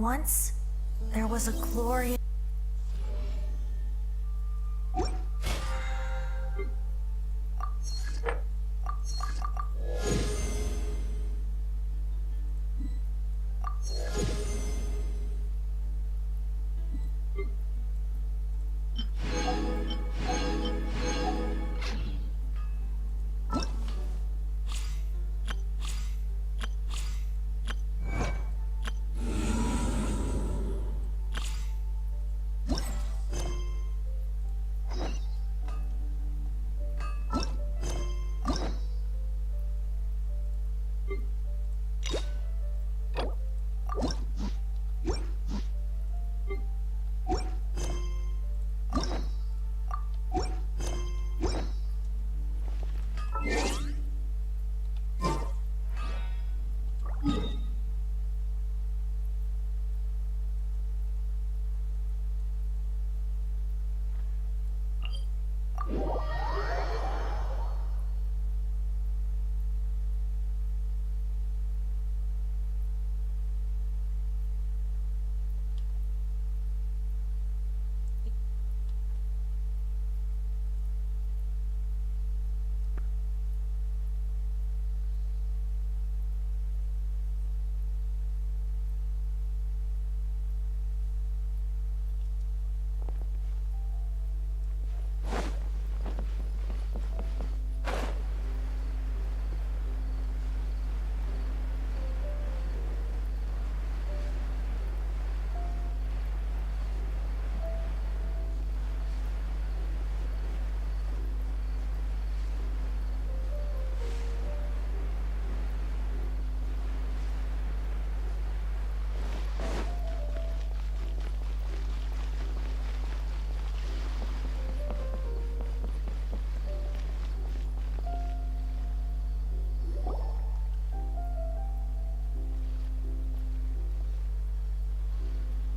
Once, there was a glorious...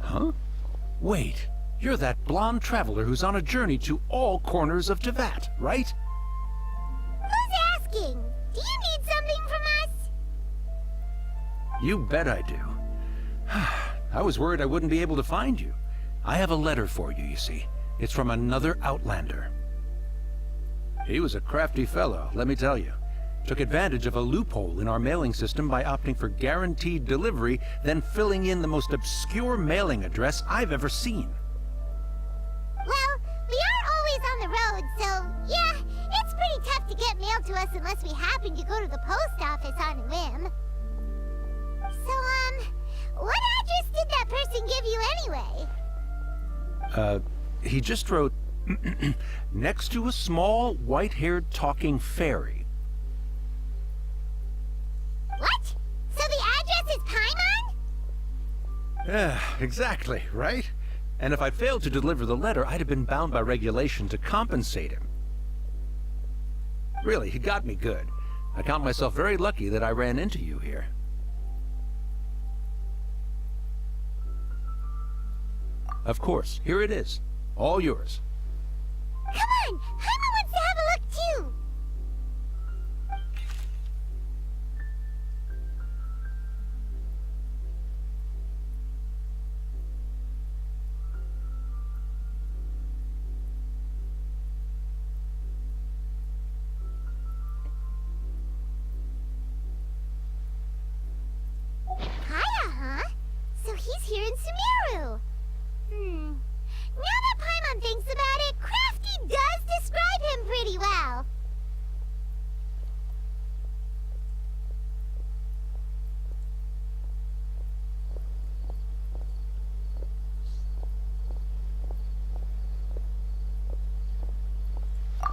Huh? Wait, you're that blonde traveler who's on a journey to all corners of Tevat, right? Who's asking? Do you need something from us? You bet I do. I was worried I wouldn't be able to find you. I have a letter for you, you see. It's from another Outlander. He was a crafty fellow, let me tell you. Took advantage of a loophole in our mailing system by opting for guaranteed delivery, then filling in the most obscure mailing address I've ever seen. Well, we are always on the road, so yeah, it's pretty tough to get mail to us unless we happen to go to the post office on a whim. So, what address did that person give you anyway? He just wrote, next to a small, white-haired talking fairy. What? So the address is Paimon? Yeah, exactly, right? And if I failed to deliver the letter, I'd have been bound by regulation to compensate him. Really, he got me good. I count myself very lucky that I ran into you here. Of course, here it is. All yours. Come on! Paimon wants to have a look too! Kaya, huh? So he's here in Sumeru. Now that Paimon thinks about it, Crafty does describe him pretty well.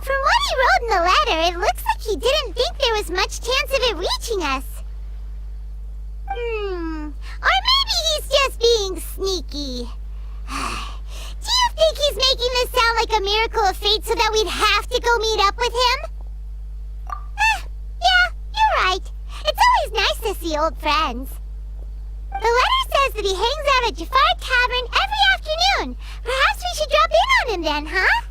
From what he wrote in the letter, it looks like he didn't think there was much chance of it reaching us. Or maybe he's just being sneaky. Do you think he's making this sound like a miracle of fate so that we'd have to go meet up with him? Yeah, you're right. It's always nice to see old friends. The letter says that he hangs out at Jafar Tavern every afternoon. Perhaps we should drop in on him then, huh?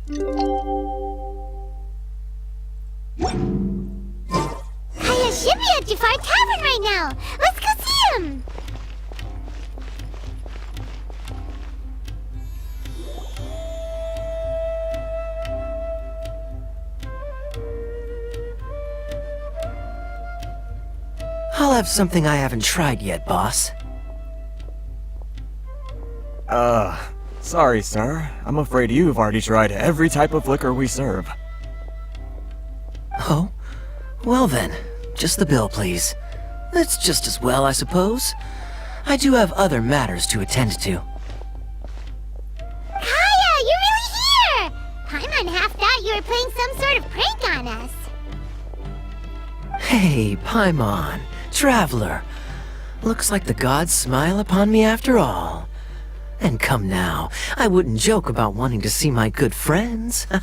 Kaya should be at Jafar Tavern right now. Let's go see him. I'll have something I haven't tried yet, boss. Sorry, sir. I'm afraid you've already tried every type of liquor we serve. Oh? Well then, just the bill, please. That's just as well, I suppose. I do have other matters to attend to. Kaya, you're really here! Paimon half thought you were playing some sort of prank on us. Hey, Paimon, traveler. Looks like the gods smile upon me after all. And come now, I wouldn't joke about wanting to see my good friends. Wait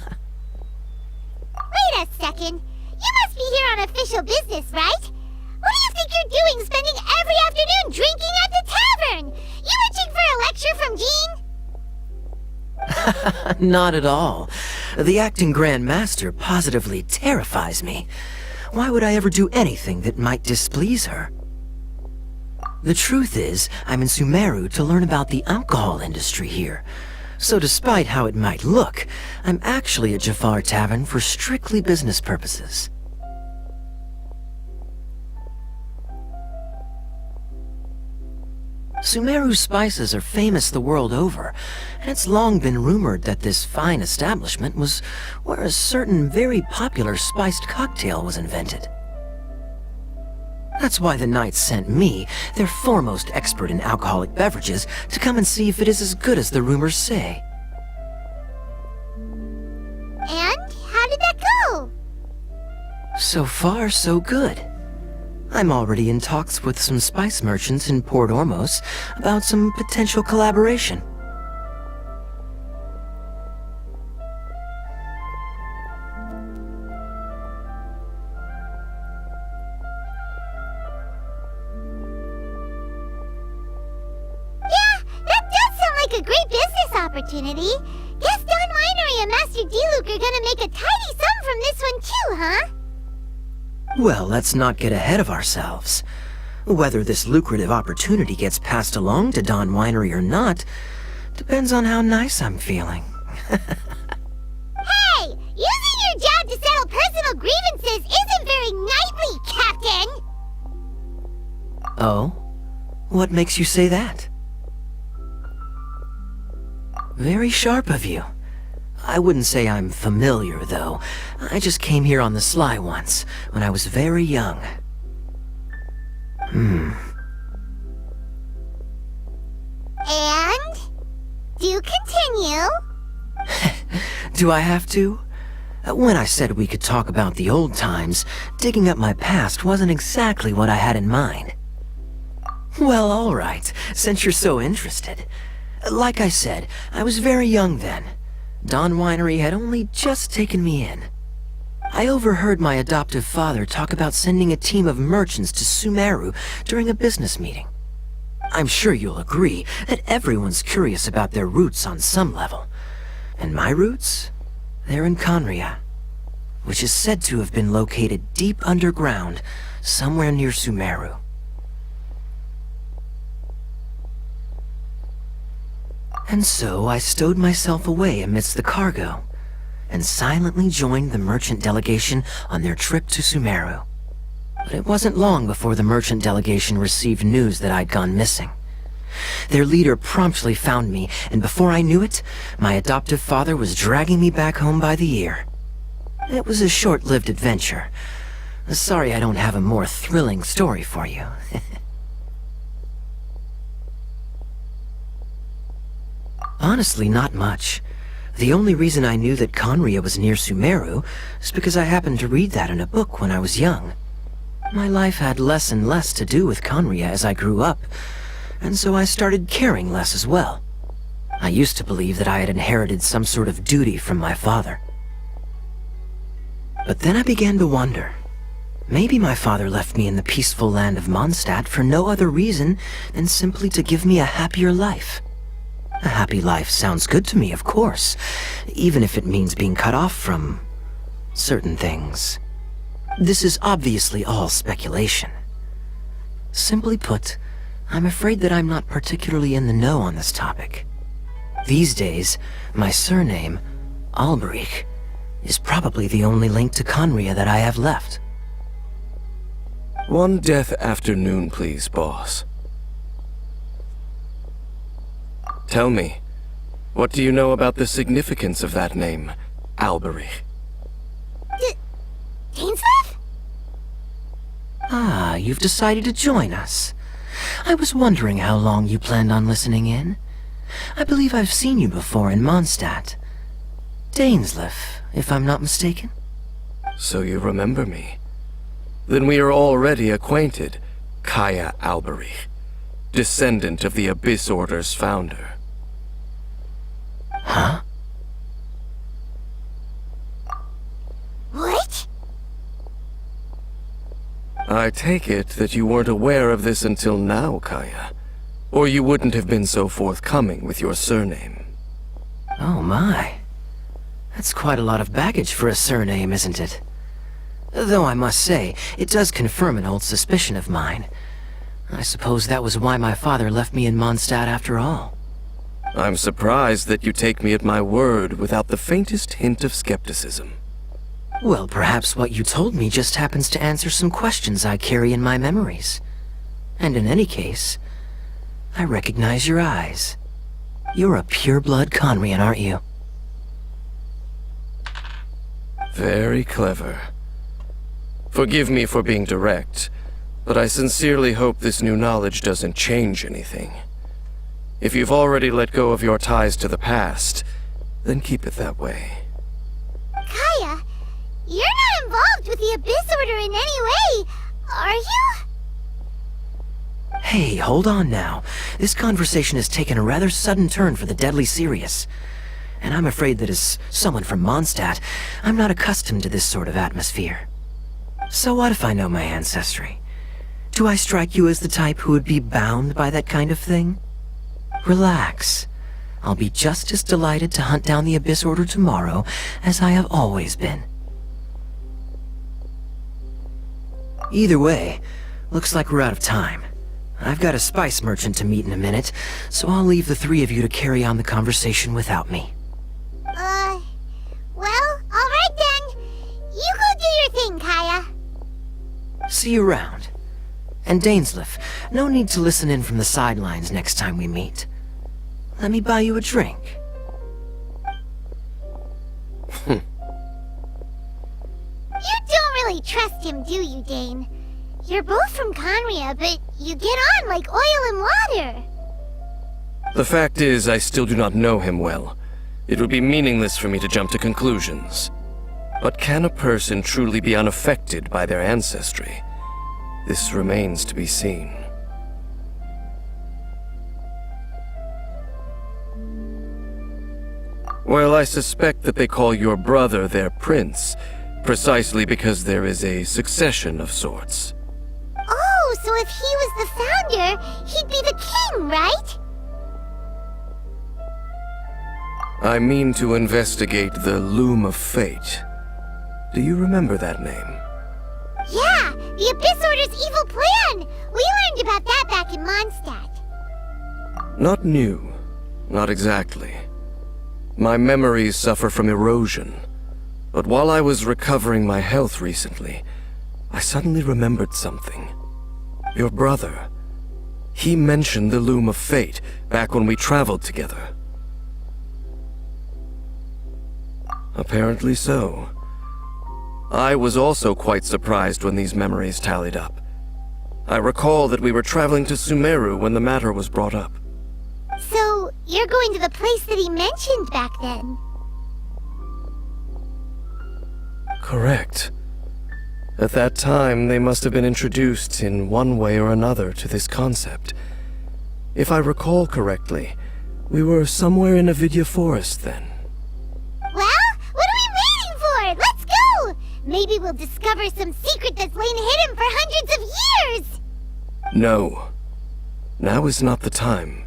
a second. You must be here on official business, right? What do you think you're doing spending every afternoon drinking at the tavern? You itching for a lecture from Jean? Not at all. The acting Grand Master positively terrifies me. Why would I ever do anything that might displease her? The truth is, I'm in Sumeru to learn about the alcohol industry here. So despite how it might look, I'm actually at Jafar Tavern for strictly business purposes. Sumeru spices are famous the world over, and it's long been rumored that this fine establishment was where a certain very popular spiced cocktail was invented. That's why the Knights sent me, their foremost expert in alcoholic beverages, to come and see if it is as good as the rumors say. And how did that go? So far, so good. I'm already in talks with some spice merchants in Port Ormos about some potential collaboration. A great business opportunity. Guess Don Winery and Master D-Luke are gonna make a tidy sum from this one too, huh? Well, let's not get ahead of ourselves. Whether this lucrative opportunity gets passed along to Don Winery or not depends on how nice I'm feeling. Hey! Using your job to settle personal grievances isn't very knightly, Captain! Oh? What makes you say that? Very sharp of you. I wouldn't say I'm familiar, though. I just came here on the sly once, when I was very young. And? Do continue. Do I have to? When I said we could talk about the old times, digging up my past wasn't exactly what I had in mind. Well, all right, since you're so interested. Like I said, I was very young then. Don Winery had only just taken me in. I overheard my adoptive father talk about sending a team of merchants to Sumeru during a business meeting. I'm sure you'll agree that everyone's curious about their roots on some level. And my roots? They're in Conria, which is said to have been located deep underground, somewhere near Sumeru. And so I stowed myself away amidst the cargo, and silently joined the merchant delegation on their trip to Sumeru. But it wasn't long before the merchant delegation received news that I'd gone missing. Their leader promptly found me, and before I knew it, my adoptive father was dragging me back home by the ear. It was a short-lived adventure. Sorry I don't have a more thrilling story for you. Honestly, not much. The only reason I knew that Conria was near Sumeru is because I happened to read that in a book when I was young. My life had less and less to do with Conria as I grew up, and so I started caring less as well. I used to believe that I had inherited some sort of duty from my father. But then I began to wonder. Maybe my father left me in the peaceful land of Mondstadt for no other reason than simply to give me a happier life. A happy life sounds good to me, of course, even if it means being cut off from certain things. This is obviously all speculation. Simply put, I'm afraid that I'm not particularly in the know on this topic. These days, my surname, Alberich, is probably the only link to Conria that I have left. One death afternoon, please, boss. Tell me, what do you know about the significance of that name, Alberich? Dainsleif? Ah, you've decided to join us. I was wondering how long you planned on listening in. I believe I've seen you before in Mondstadt. Dainsleif, if I'm not mistaken. So you remember me. Then we are already acquainted, Kaya Alberich, descendant of the Abyss Order's founder. Huh? What? I take it that you weren't aware of this until now, Kaya. Or you wouldn't have been so forthcoming with your surname. Oh my. That's quite a lot of baggage for a surname, isn't it? Though I must say, it does confirm an old suspicion of mine. I suppose that was why my father left me in Mondstadt after all. I'm surprised that you take me at my word without the faintest hint of skepticism. Well, perhaps what you told me just happens to answer some questions I carry in my memories. And in any case, I recognize your eyes. You're a pure-blood Conrian, aren't you? Very clever. Forgive me for being direct, but I sincerely hope this new knowledge doesn't change anything. If you've already let go of your ties to the past, then keep it that way. Kaya, you're not involved with the Abyss Order in any way, are you? Hey, hold on now. This conversation has taken a rather sudden turn for the deadly serious. And I'm afraid that as someone from Mondstadt, I'm not accustomed to this sort of atmosphere. So what if I know my ancestry? Do I strike you as the type who would be bound by that kind of thing? Relax. I'll be just as delighted to hunt down the Abyss Order tomorrow as I have always been. Either way, looks like we're out of time. I've got a spice merchant to meet in a minute, so I'll leave the three of you to carry on the conversation without me. Well, alright then. You go do your thing, Kaya. See you around. And Dainsleif, no need to listen in from the sidelines next time we meet. Let me buy you a drink. You don't really trust him, do you, Dane? You're both from Conria, but you get on like oil and water. The fact is, I still do not know him well. It would be meaningless for me to jump to conclusions. But can a person truly be unaffected by their ancestry? This remains to be seen. Well, I suspect that they call your brother their prince, precisely because there is a succession of sorts. Oh, so if he was the founder, he'd be the king, right? I mean to investigate the Loom of Fate. Do you remember that name? Yeah, the Abyss Order's evil plan! We learned about that back in Mondstadt. Not new. Not exactly. My memories suffer from erosion. But while I was recovering my health recently, I suddenly remembered something. Your brother. He mentioned the Loom of Fate back when we traveled together. Apparently so. I was also quite surprised when these memories tallied up. I recall that we were traveling to Sumeru when the matter was brought up. So, you're going to the place that he mentioned back then? Correct. At that time, they must have been introduced in one way or another to this concept. If I recall correctly, we were somewhere in Avidya Forest then. Well, what are we waiting for? Let's go! Maybe we'll discover some secret that's lain hidden for hundreds of years! No. Now is not the time.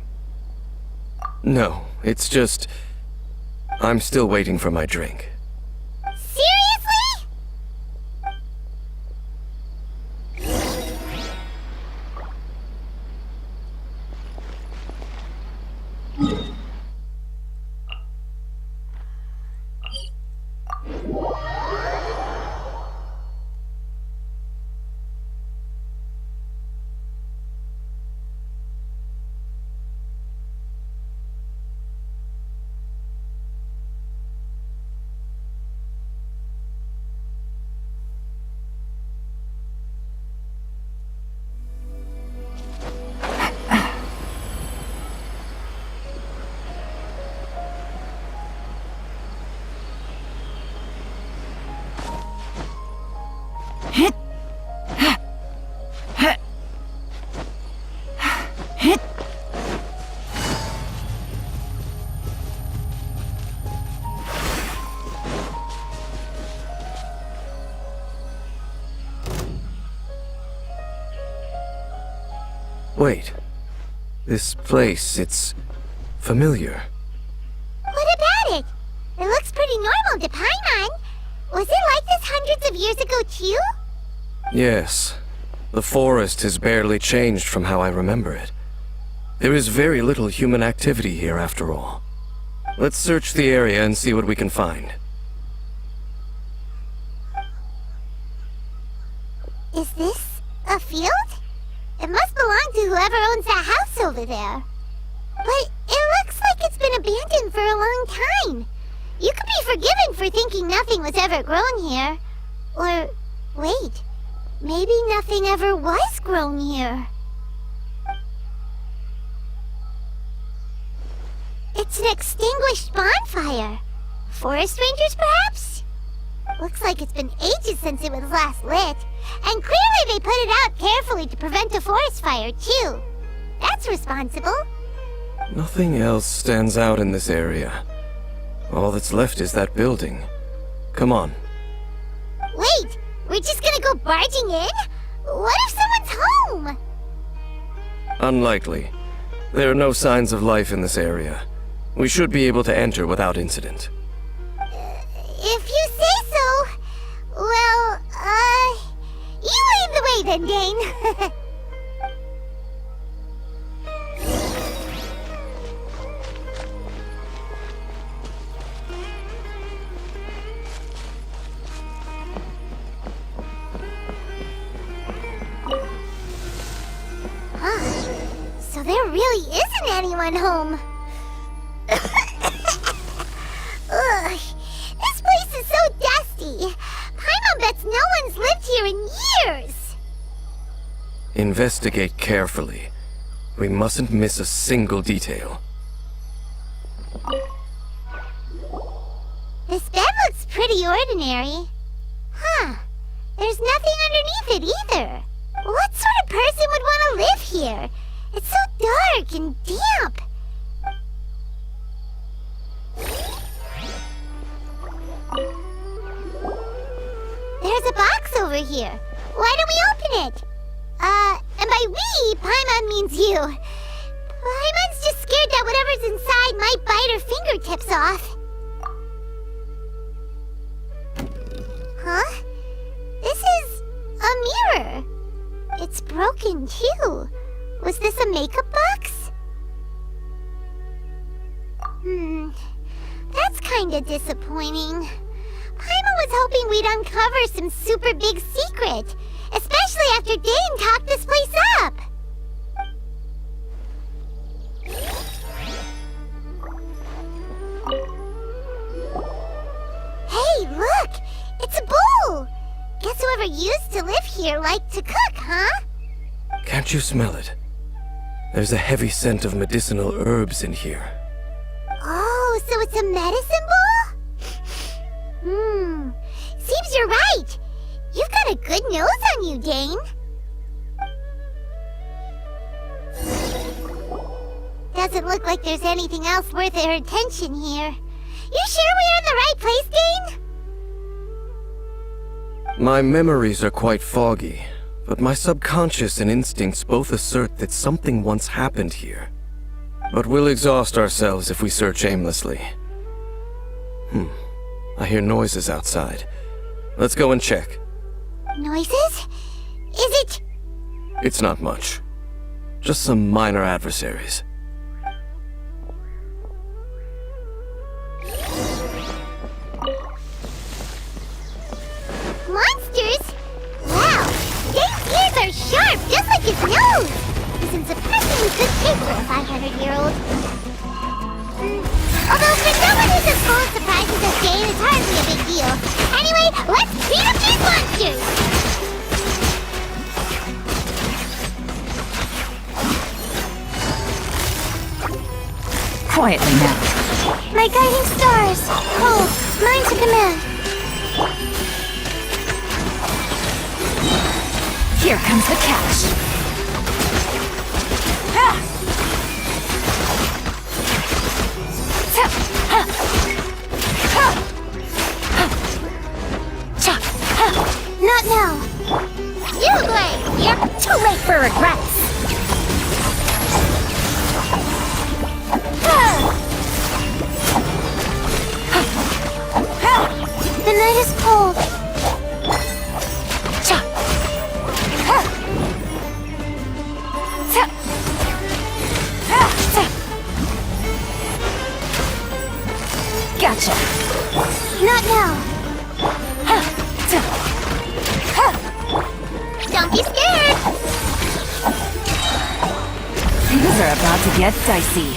No, it's just... I'm still waiting for my drink. Seriously? Wait. This place, it's... familiar. What about it? It looks pretty normal to Paimon. Was it like this hundreds of years ago too? Yes. The forest has barely changed from how I remember it. There is very little human activity here after all. Let's search the area and see what we can find. Is this a field? It must belong to whoever owns that house over there. But it looks like it's been abandoned for a long time. You could be forgiven for thinking nothing was ever grown here. Or, wait, maybe nothing ever was grown here. It's an extinguished bonfire. Forest rangers, perhaps? Looks like it's been ages since it was last lit. And clearly they put it out carefully to prevent a forest fire, too. That's responsible. Nothing else stands out in this area. All that's left is that building. Come on. Wait, we're just gonna go barging in? What if someone's home? Unlikely. There are no signs of life in this area. We should be able to enter without incident. If you say so. Well, you lead the way then, Dane. So there really isn't anyone home. Ugh, this place is so dusty. Paimon bets no one's lived here in years. Investigate carefully. We mustn't miss a single detail. This bed looks pretty ordinary. Huh. There's nothing underneath it either. What sort of person would want to live here? It's so dark and damp. There's a box over here. Why don't we open it? And by we, Paimon means you. Paimon's just scared that whatever's inside might bite her fingertips off. Huh? This is a mirror. It's broken too. Was this a makeup box? That's kinda disappointing. Paimon was hoping we'd uncover some super big secret, especially after Dane talked this place up. Hey, look! It's a bowl! Guess whoever used to live here liked to cook, huh? Can't you smell it? There's a heavy scent of medicinal herbs in here. Oh, so it's a medicine bowl? Seems you're right. You've got a good nose on you, Dane. Doesn't look like there's anything else worth our attention here. You sure we're in the right place, Dane? My memories are quite foggy, but my subconscious and instincts both assert that something once happened here. But we'll exhaust ourselves if we search aimlessly. I hear noises outside. Let's go and check. Noises? Is it... It's not much. Just some minor adversaries. Monsters? Wow, Dave's ears are sharp, just like his nose! He's in surprisingly good shape for a 500-year-old. Although for someone who's as full of surprises as Dave, it's hardly a big deal. Anyway, let's beat up these monsters! Quietly now. My guiding stars! Hold, mine to command. Here comes the catch. Not now. You, Blade! You're too late for regrets. The night is cold. Gotcha. Not now. Don't be scared. Things are about to get dicey.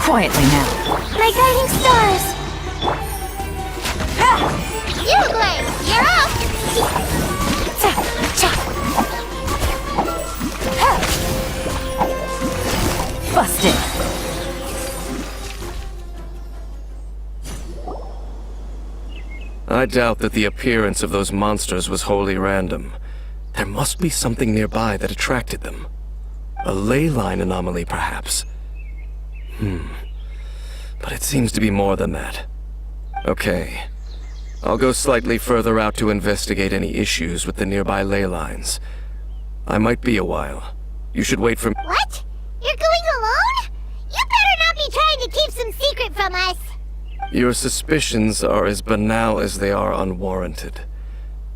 Quietly now. My guiding stars. You, Blade! You're up! Busted. I doubt that the appearance of those monsters was wholly random. There must be something nearby that attracted them. A ley line anomaly, perhaps. But it seems to be more than that. Okay. I'll go slightly further out to investigate any issues with the nearby ley lines. I might be a while. You should wait for me. What? You're going alone? You better not be trying to keep some secret from us. Your suspicions are as banal as they are unwarranted.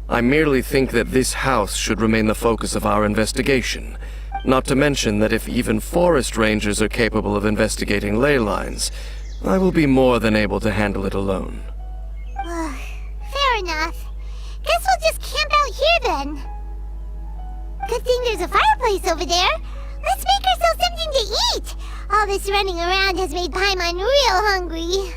I merely think that this house should remain the focus of our investigation. Not to mention that if even forest rangers are capable of investigating ley lines, I will be more than able to handle it alone. Fair enough. Guess we'll just camp out here then. Good thing there's a fireplace over there. Let's make ourselves something to eat. All this running around has made Paimon real hungry.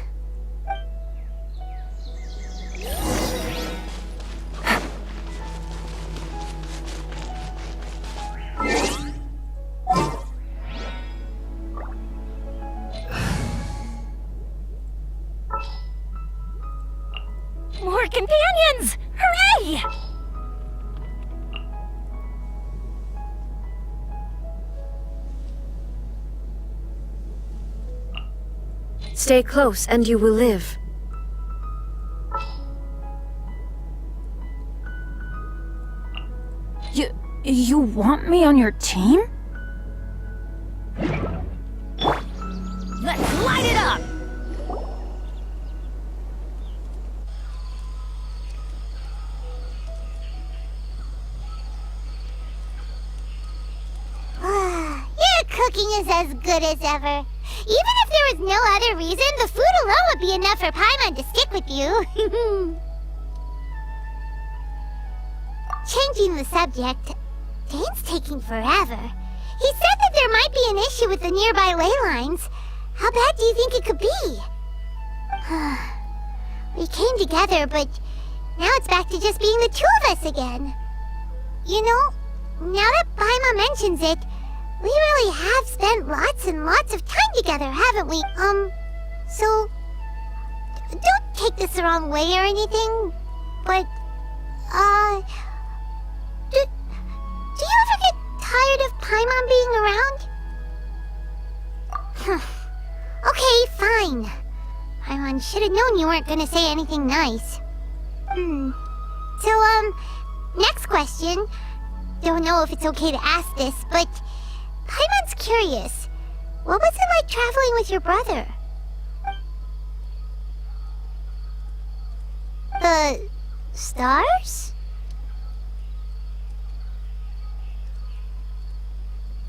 More companions! Hooray! Stay close and you will live. You want me on your team? Let's light it up! Your cooking is as good as ever. Even if there was no other reason, the food alone would be enough for Paimon to stick with you. Changing the subject, Dane's taking forever. He said that there might be an issue with the nearby ley lines. How bad do you think it could be? We came together, but now it's back to just being the two of us again. You know, now that Paimon mentions it, we really have spent lots and lots of time together, haven't we? So... Don't take this the wrong way or anything, but... Do you ever get tired of Paimon being around? Okay, fine. I should have known you weren't gonna say anything nice. So, next question. Don't know if it's okay to ask this, but Paimon's curious. What was it like traveling with your brother? The stars?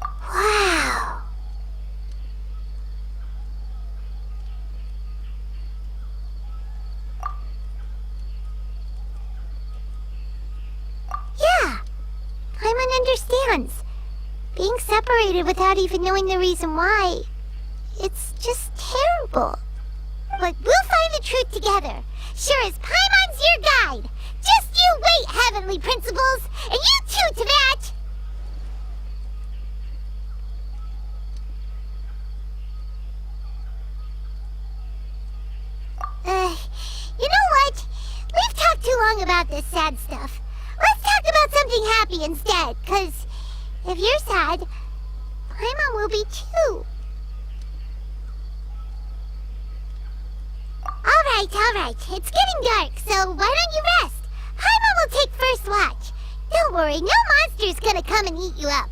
Wow. Yeah, Paimon understands. Being separated without even knowing the reason why, it's just terrible. But we'll find the truth together. Sure as Paimon's your guide. Just you wait, Heavenly Principles, and you too, Teyvat! You know what? We've talked too long about this sad stuff. Let's talk about something happy instead, 'cause if you're sad, Paimon will be too. Alright. It's getting dark, so why don't you rest? Paimon will take first watch. Don't worry, no monster's gonna come and eat you up.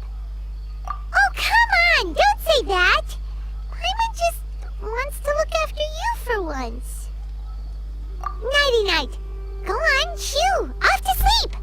Oh, come on! Don't say that! Paimon just wants to look after you for once. Nighty-night. Go on, shoo! Off to sleep!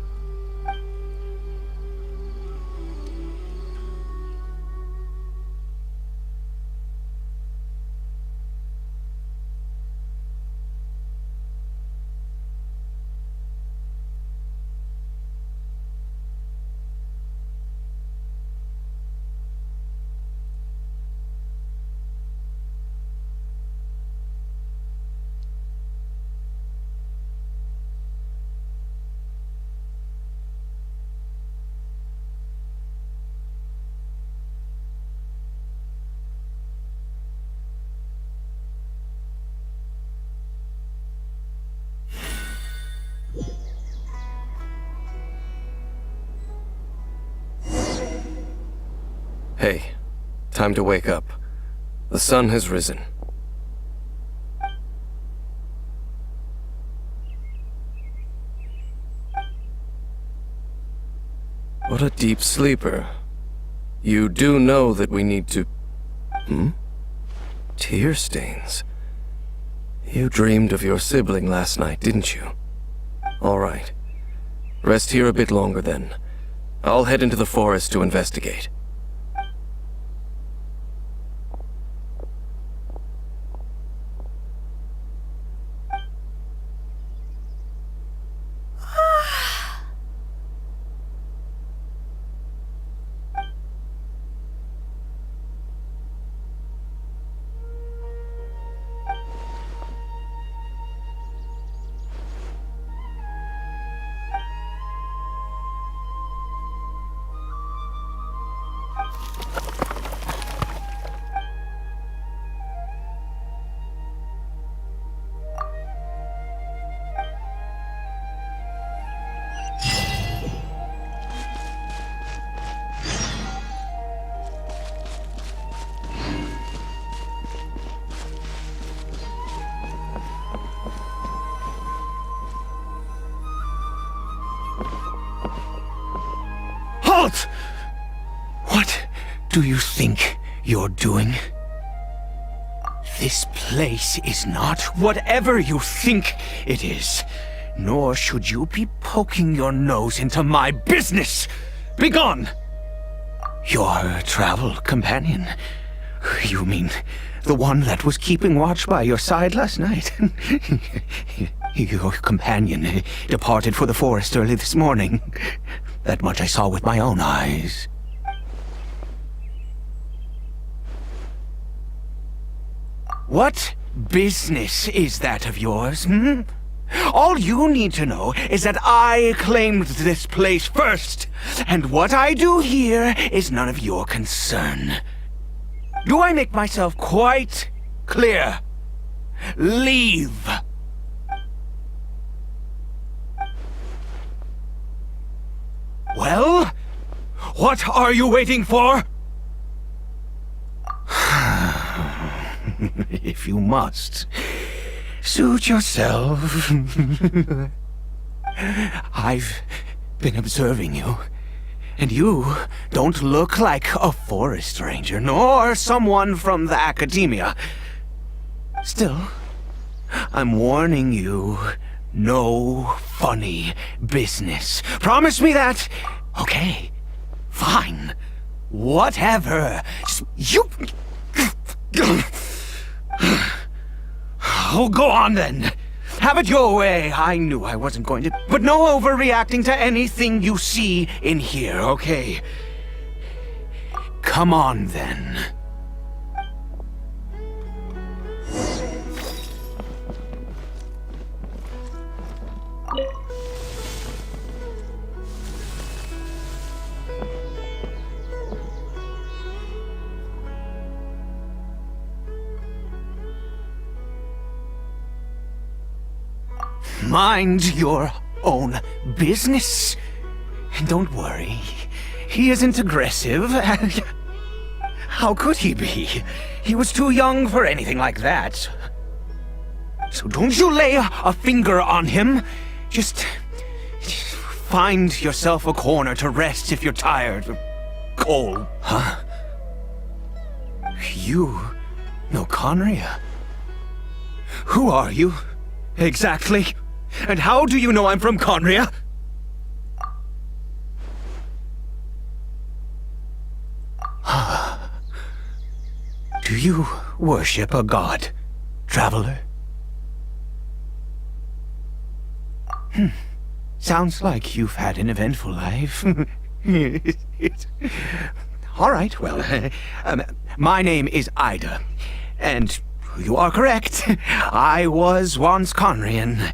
Hey, time to wake up. The sun has risen. What a deep sleeper. You do know that we need to... Tear stains. You dreamed of your sibling last night, didn't you? All right. Rest here a bit longer then. I'll head into the forest to investigate. Halt! What do you think you're doing? This place is not whatever you think it is. Nor should you be poking your nose into my business! Begone! Your travel companion? You mean the one that was keeping watch by your side last night? Your companion departed for the forest early this morning. That much I saw with my own eyes. What business is that of yours, All you need to know is that I claimed this place first, and what I do here is none of your concern. Do I make myself quite clear? Leave! Well, what are you waiting for? if you must. Suit yourself. I've been observing you, and you don't look like a forest ranger, nor someone from the academia. Still, I'm warning you, no funny business. Promise me that? Okay, fine. Whatever. Just, you... Oh, go on then. Have it your way. I knew I wasn't going to... But no overreacting to anything you see in here, okay? Come on then. Mind your own business. And don't worry, he isn't aggressive. How could he be? He was too young for anything like that. So don't you lay a finger on him. Just find yourself a corner to rest if you're tired or cold. Huh? You know Conria? Who are you, exactly? And how do you know I'm from Conria? Do you worship a god, traveler? Sounds like you've had an eventful life. All right, well, my name is Ida, and you are correct. I was once Conrian.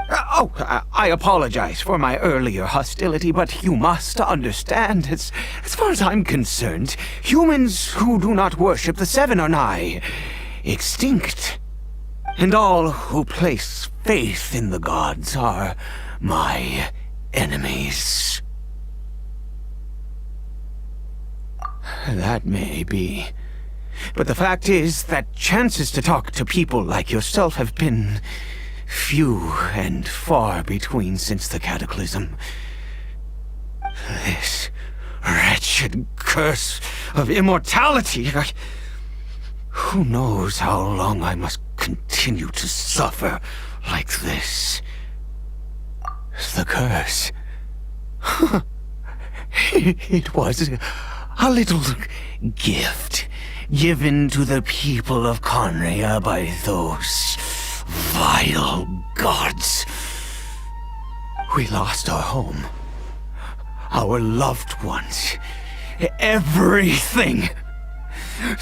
I apologize for my earlier hostility, but you must understand, as far as I'm concerned, humans who do not worship the Seven are nigh extinct. And all who place faith in the gods are my enemies. That may be. But the fact is that chances to talk to people like yourself have been few and far between since the cataclysm. This wretched curse of immortality. Who knows how long I must continue to suffer like this? The curse. It was a little gift given to the people of Conria by those vile gods. We lost our home, our loved ones, everything.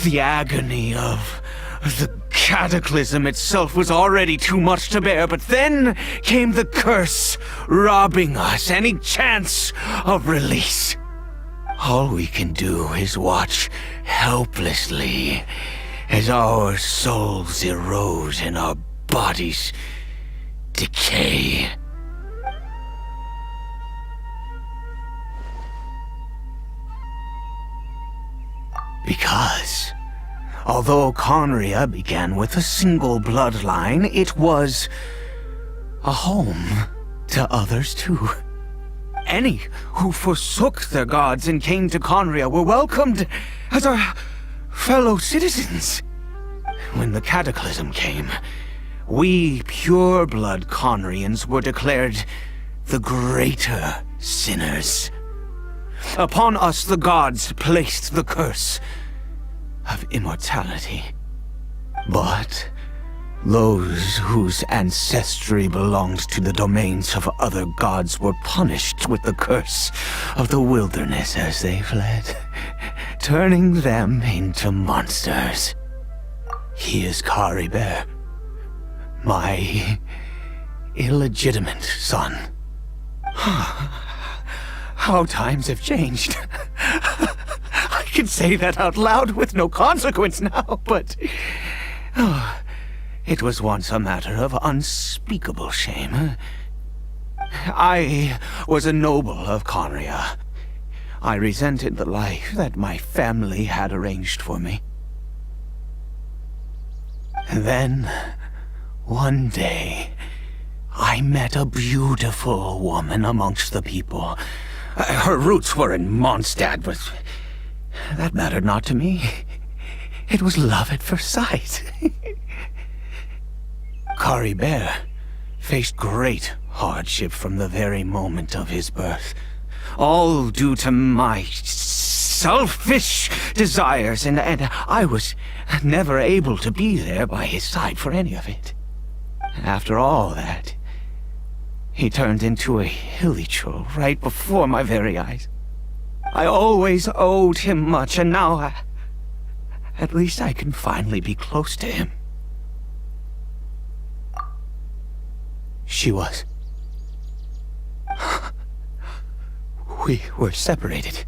The agony of the cataclysm itself was already too much to bear, but then came the curse, robbing us any chance of release. All we can do is watch helplessly as our souls erode and our bodies decay. Because, although Conria began with a single bloodline, it was a home to others too. Any who forsook their gods and came to Conria were welcomed as our fellow citizens. When the cataclysm came, we pure-blood Conrians were declared the greater sinners. Upon us the gods placed the curse of immortality. But those whose ancestry belonged to the domains of other gods were punished with the curse of the wilderness as they fled, turning them into monsters. He is Caribert, my illegitimate son. How times have changed. I can say that out loud with no consequence now, but it was once a matter of unspeakable shame. I was a noble of Conria. I resented the life that my family had arranged for me. Then, one day, I met a beautiful woman amongst the people. Her roots were in Mondstadt, but that mattered not to me. It was love at first sight. Kari Bear faced great hardship from the very moment of his birth. All due to my selfish desires, and I was never able to be there by his side for any of it. After all that, he turned into a hilly troll right before my very eyes. I always owed him much, and now at least I can finally be close to him. She was. We were separated.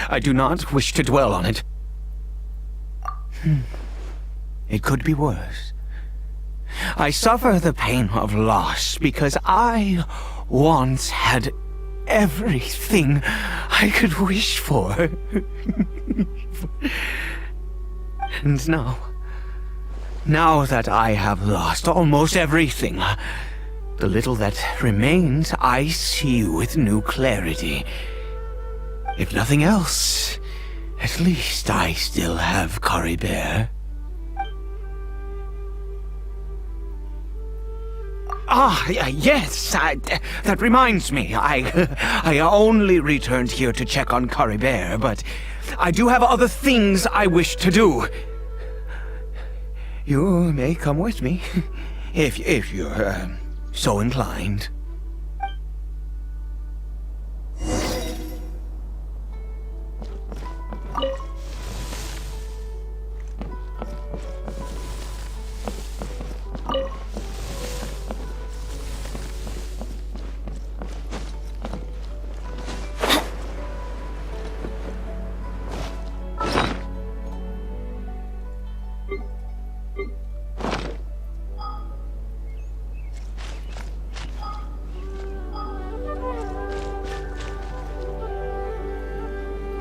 I do not wish to dwell on it. It could be worse. I suffer the pain of loss because I once had everything I could wish for. And now that I have lost almost everything, the little that remains I see with new clarity. If nothing else, at least I still have Kari Bear. Yes, that reminds me. I only returned here to check on Kari Bear, but I do have other things I wish to do. You may come with me, if you're so inclined.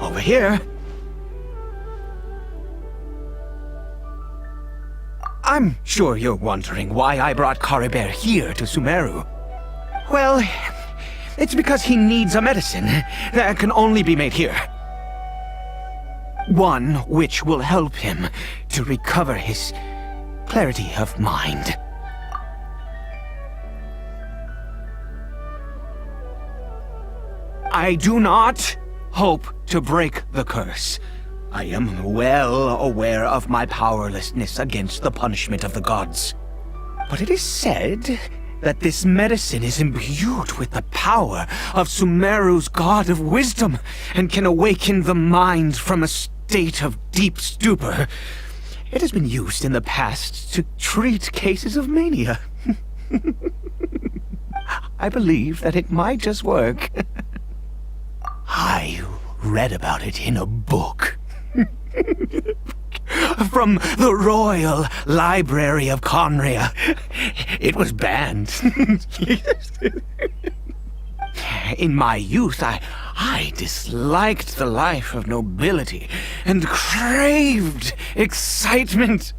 Over here. I'm sure you're wondering why I brought Kari Bear here to Sumeru. Well, it's because he needs a medicine that can only be made here. One which will help him to recover his clarity of mind. I do not hope to break the curse. I am well aware of my powerlessness against the punishment of the gods. But it is said that this medicine is imbued with the power of Sumeru's god of wisdom and can awaken the mind from a state of deep stupor. It has been used in the past to treat cases of mania. I believe that it might just work. I read about it in a book. From the Royal Library of Conria. It was banned. In my youth, I disliked the life of nobility and craved excitement.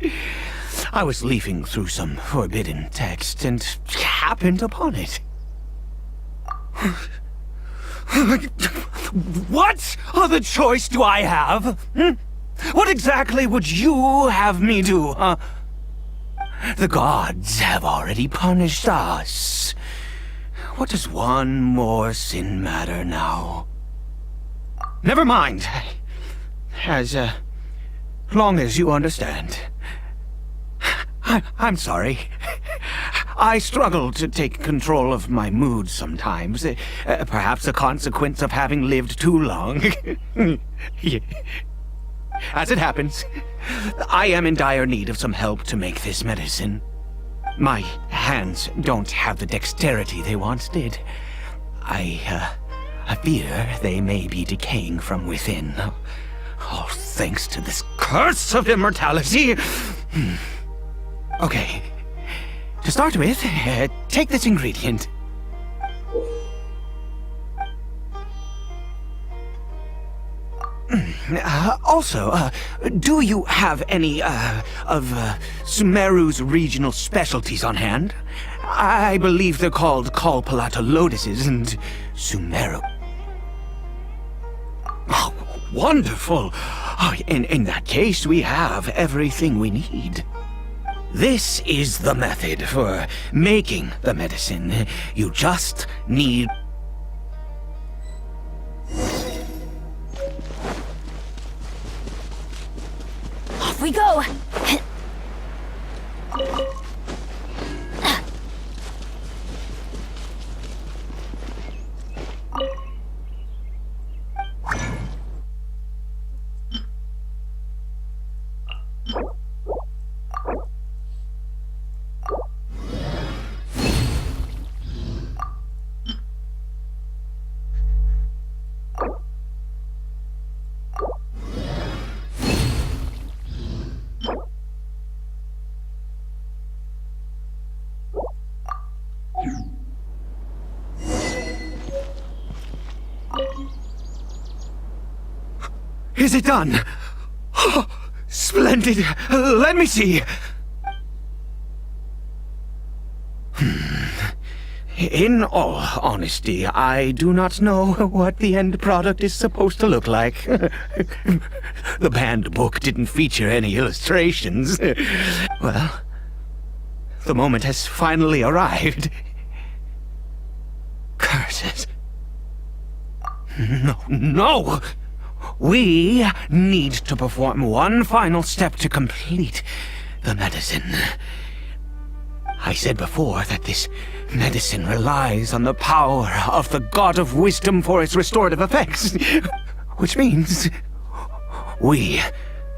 I was leafing through some forbidden text and happened upon it. What other choice do I have? What exactly would you have me do, huh? The gods have already punished us. What does one more sin matter now? Never mind. As long as you understand. I'm sorry. I struggle to take control of my mood sometimes. Perhaps a consequence of having lived too long. As it happens, I am in dire need of some help to make this medicine. My hands don't have the dexterity they once did. I fear they may be decaying from within. All thanks to this curse of immortality. Okay. To start with, take this ingredient. Also, do you have any, of Sumeru's regional specialties on hand? I believe they're called Kalpalata lotuses and Sumeru. Oh, wonderful! Oh, in that case, we have everything we need. This is the method for making the medicine. You just need... Off we go! Is it done? Oh, splendid! Let me see! In all honesty, I do not know what the end product is supposed to look like. The banned book didn't feature any illustrations. Well, the moment has finally arrived. Curses. No! We need to perform one final step to complete the medicine. I said before that this medicine relies on the power of the God of Wisdom for its restorative effects. Which means we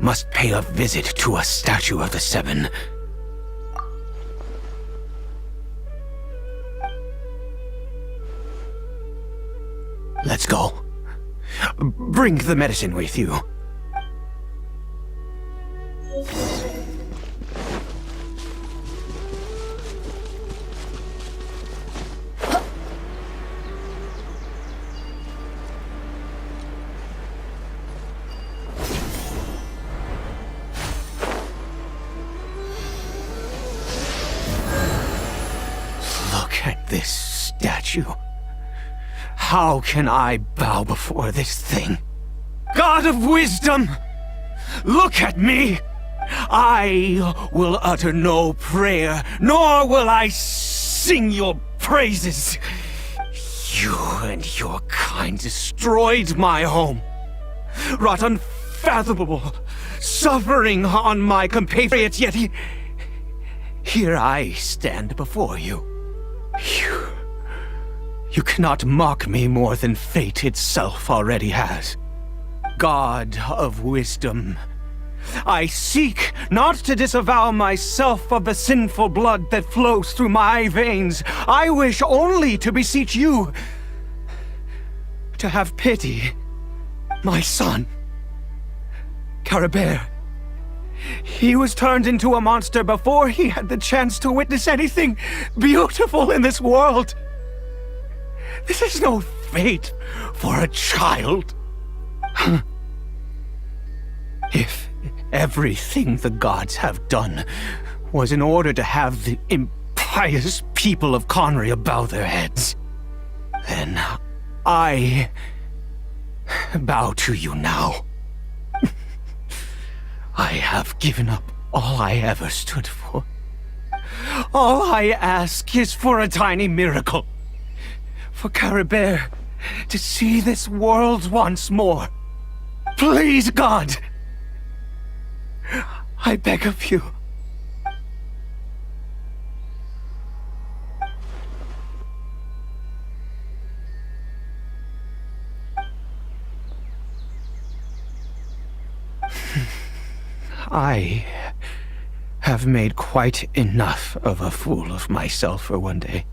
must pay a visit to a statue of the Seven. Let's go. Bring the medicine with you. Look at this statue. How can I bow before this thing? God of Wisdom! Look at me! I will utter no prayer, nor will I sing your praises. You and your kind destroyed my home, wrought unfathomable suffering on my compatriots, yet here I stand before you. You cannot mock me more than fate itself already has. God of Wisdom, I seek not to disavow myself of the sinful blood that flows through my veins. I wish only to beseech you to have pity. My son, Caribert, he was turned into a monster before he had the chance to witness anything beautiful in this world. This is no fate for a child. If everything the gods have done was in order to have the impious people of Conria bow their heads, then I bow to you now. I have given up all I ever stood for. All I ask is for a tiny miracle. For Caribert to see this world once more. Please, God! I beg of you. I have made quite enough of a fool of myself for one day.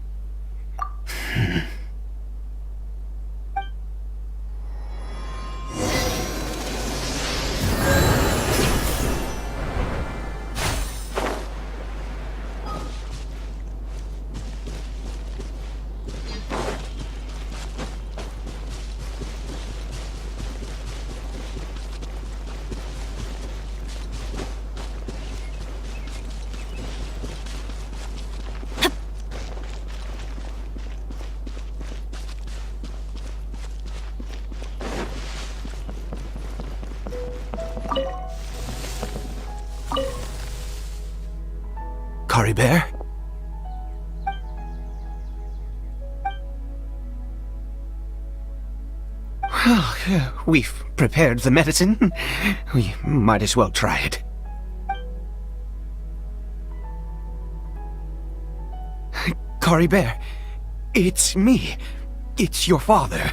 Cory Bear. Well, we've prepared the medicine. We might as well try it. Cory Bear, it's me. It's your father.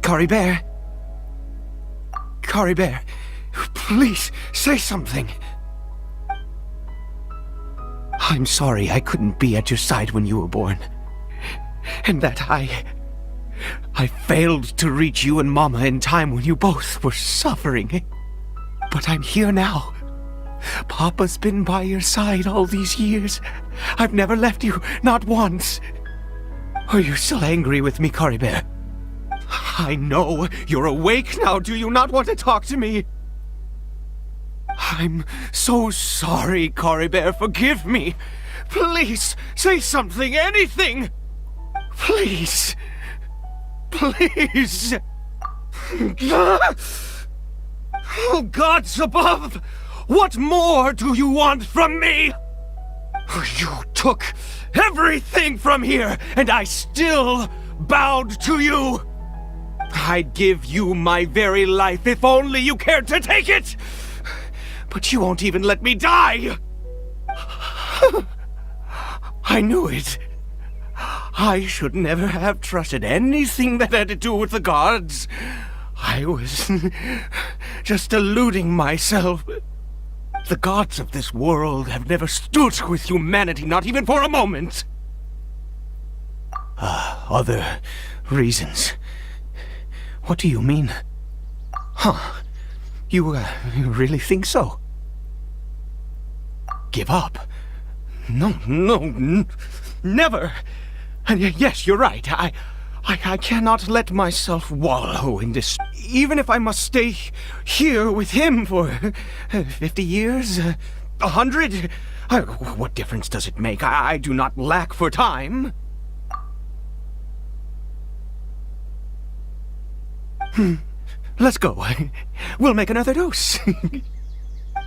Cory Bear. Cory Bear, please say something. I'm sorry I couldn't be at your side when you were born. And that I failed to reach you and Mama in time when you both were suffering. But I'm here now. Papa's been by your side all these years. I've never left you, not once. Are you still angry with me, Cory Bear? I know you're awake now. Do you not want to talk to me? I'm so sorry, Cory Bear. Forgive me. Please, say something, anything. Please. Please. Oh, gods above! What more do you want from me? You took everything from here, and I still bowed to you. I'd give you my very life if only you cared to take it. But you won't even let me die. I knew it. I should never have trusted anything that had to do with the gods. I was just deluding myself. The gods of this world have never stood with humanity, not even for a moment. Other reasons. What do you mean? Huh? You really think so? Give up? No, never! And yes, you're right. I cannot let myself wallow in this. Even if I must stay here with him for 50 years, 100, what difference does it make? I do not lack for time. Let's go. We'll make another dose.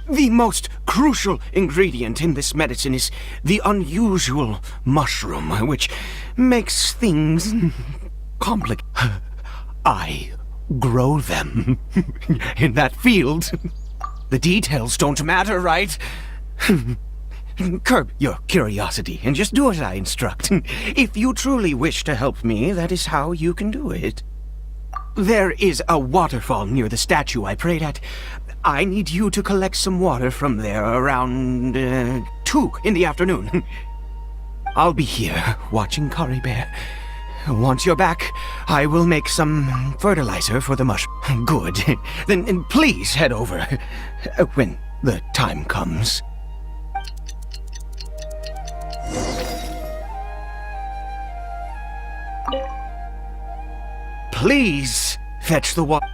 The most crucial ingredient in this medicine is the unusual mushroom, which makes things complicated. I grow them in that field. The details don't matter, right? Curb your curiosity and just do as I instruct. If you truly wish to help me, that is how you can do it. There is a waterfall near the statue I prayed at. I need you to collect some water from there around 2 in the afternoon. I'll be here watching Cory Bear. Once you're back, I will make some fertilizer for the mushroom. Good. Then please head over when the time comes. Please fetch the water.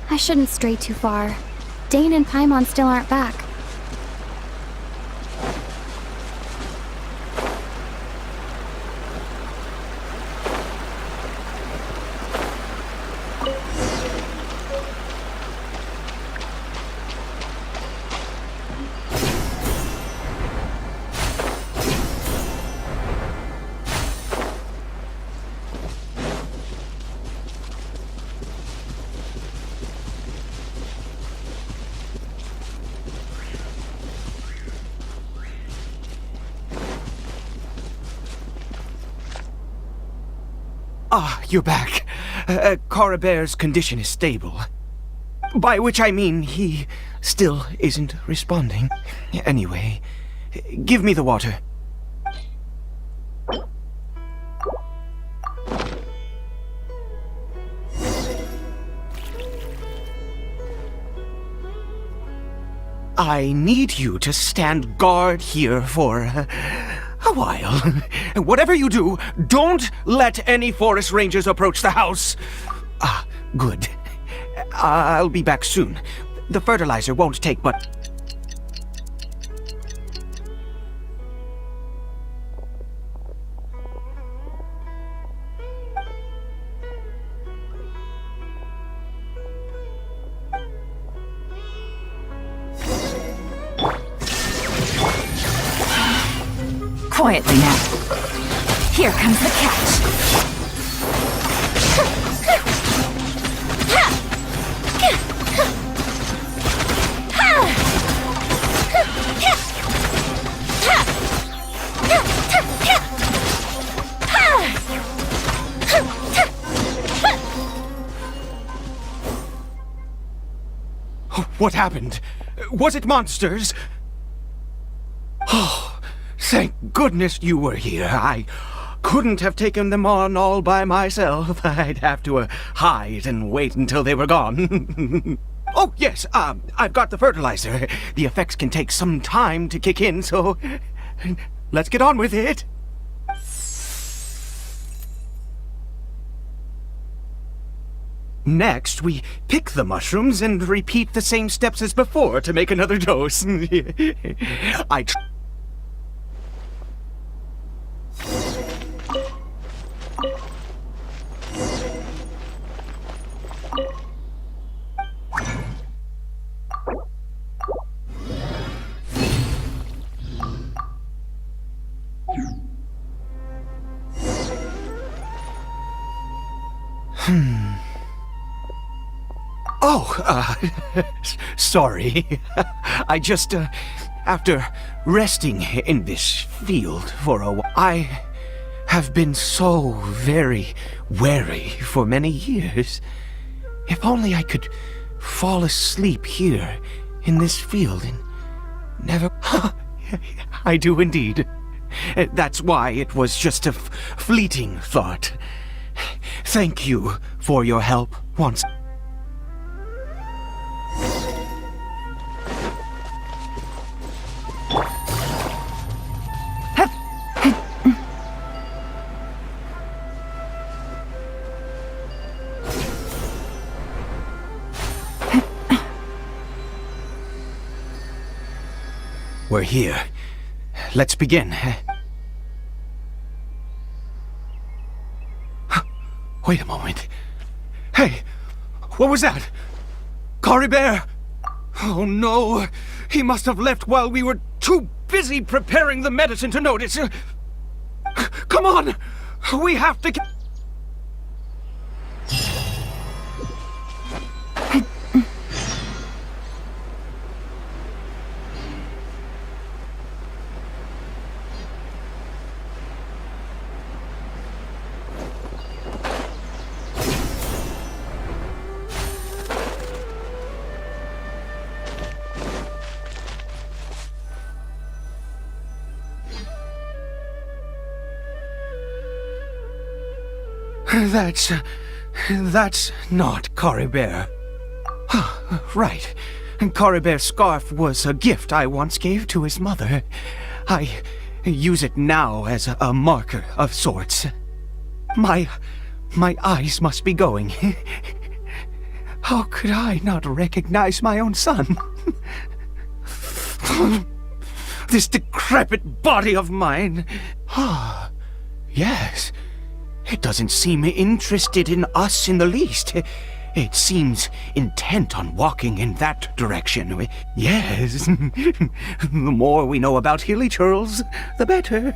I shouldn't stray too far. Dane and Paimon still aren't back. Ah, you're back. Coribere's condition is stable. By which I mean he still isn't responding. Anyway, give me the water. I need you to stand guard here for a while. Whatever you do, don't let any forest rangers approach the house. Ah, good. I'll be back soon. The fertilizer won't take but... Quietly now. Here comes the catch. What happened? Was it monsters? Oh, thank goodness you were here. I couldn't have taken them on all by myself. I'd have to hide and wait until they were gone. Oh, yes, I've got the fertilizer. The effects can take some time to kick in, so let's get on with it. Next, we pick the mushrooms and repeat the same steps as before to make another dose. Sorry. I just, after resting in this field for a while, I have been so very wary for many years. If only I could fall asleep here in this field and never... I do indeed. That's why it was just a fleeting thought. Thank you for your help once. We're here. Let's begin. Wait a moment. Hey, what was that? Coribere! Oh no, he must have left while we were too busy preparing the medicine to notice. Come on, we have to... That's not Coribere. Right. Coribere's scarf was a gift I once gave to his mother. I use it now as a marker of sorts. My eyes must be going. How could I not recognize my own son? This decrepit body of mine. Yes. It doesn't seem interested in us in the least. It seems intent on walking in that direction. Yes. The more we know about Hilly Churls, the better.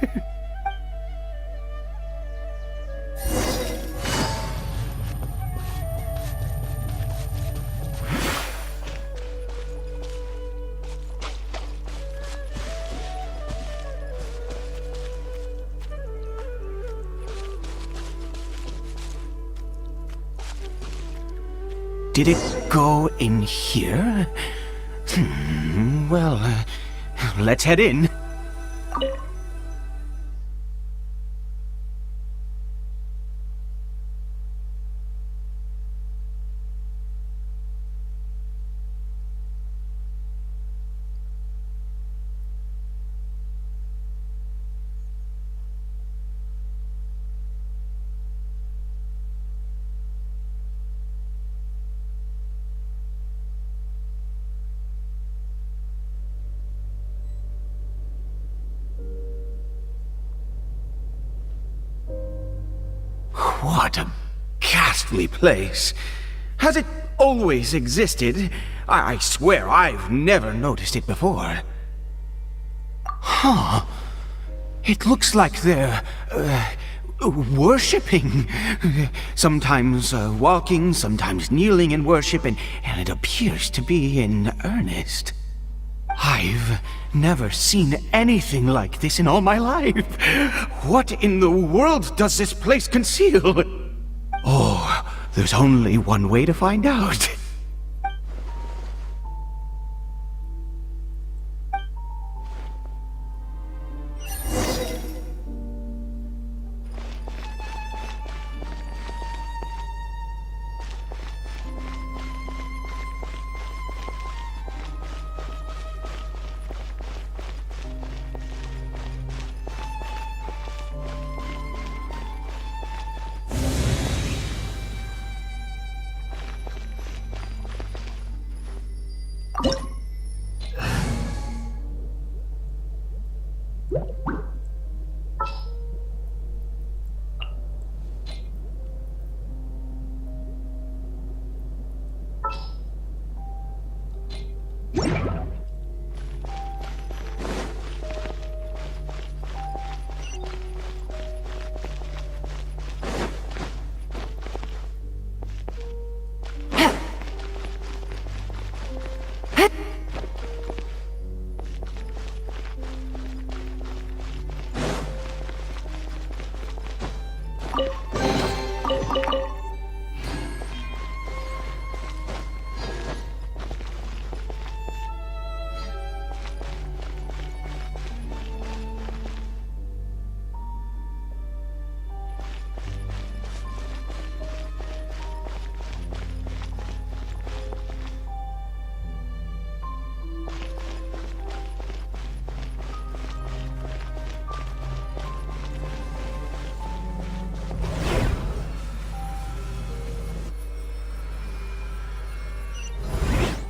Did it go in here? Well, let's head in. What a ghastly place. Has it always existed? I swear I've never noticed it before. Huh. It looks like they're, worshipping. Sometimes walking, sometimes kneeling in worship, and it appears to be in earnest. I've never seen anything like this in all my life. What in the world does this place conceal? Oh, there's only one way to find out.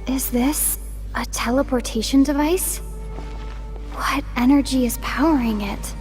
Is this a teleportation device? What energy is powering it?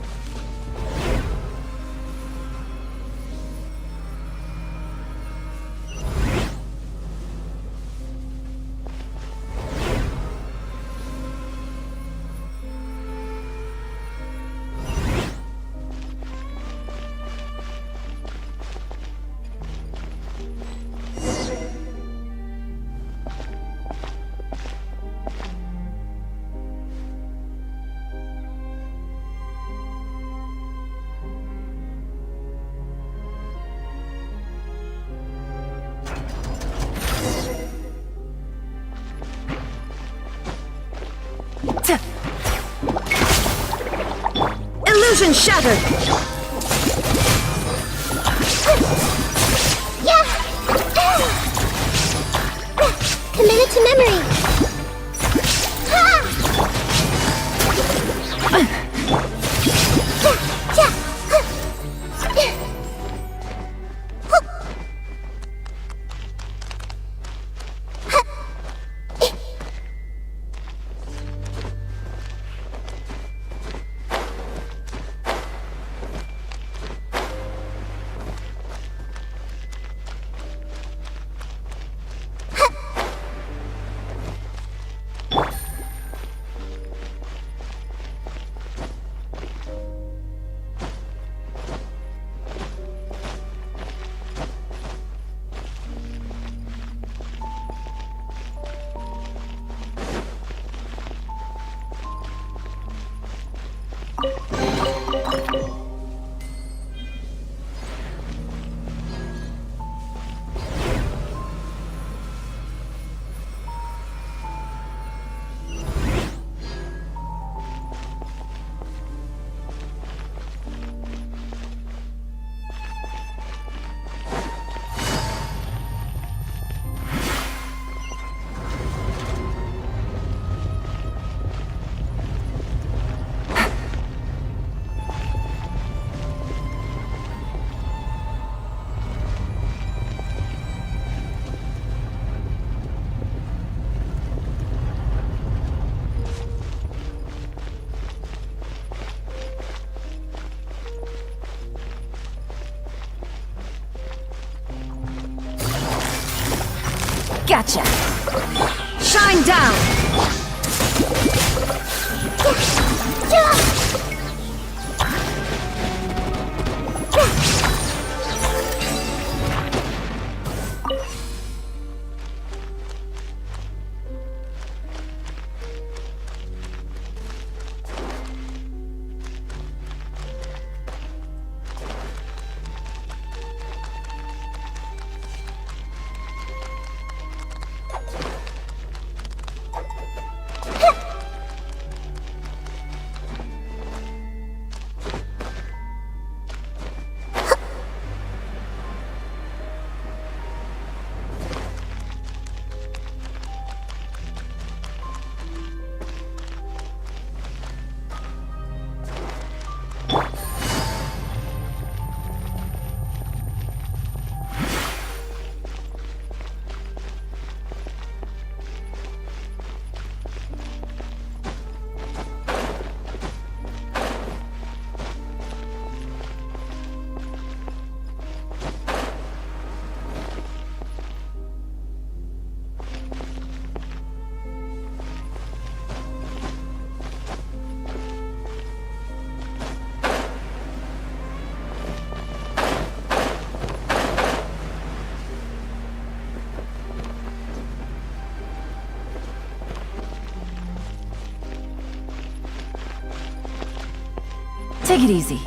Illusion shattered! Yeah! Committed to memory! Gotcha! Shine down! Take it easy.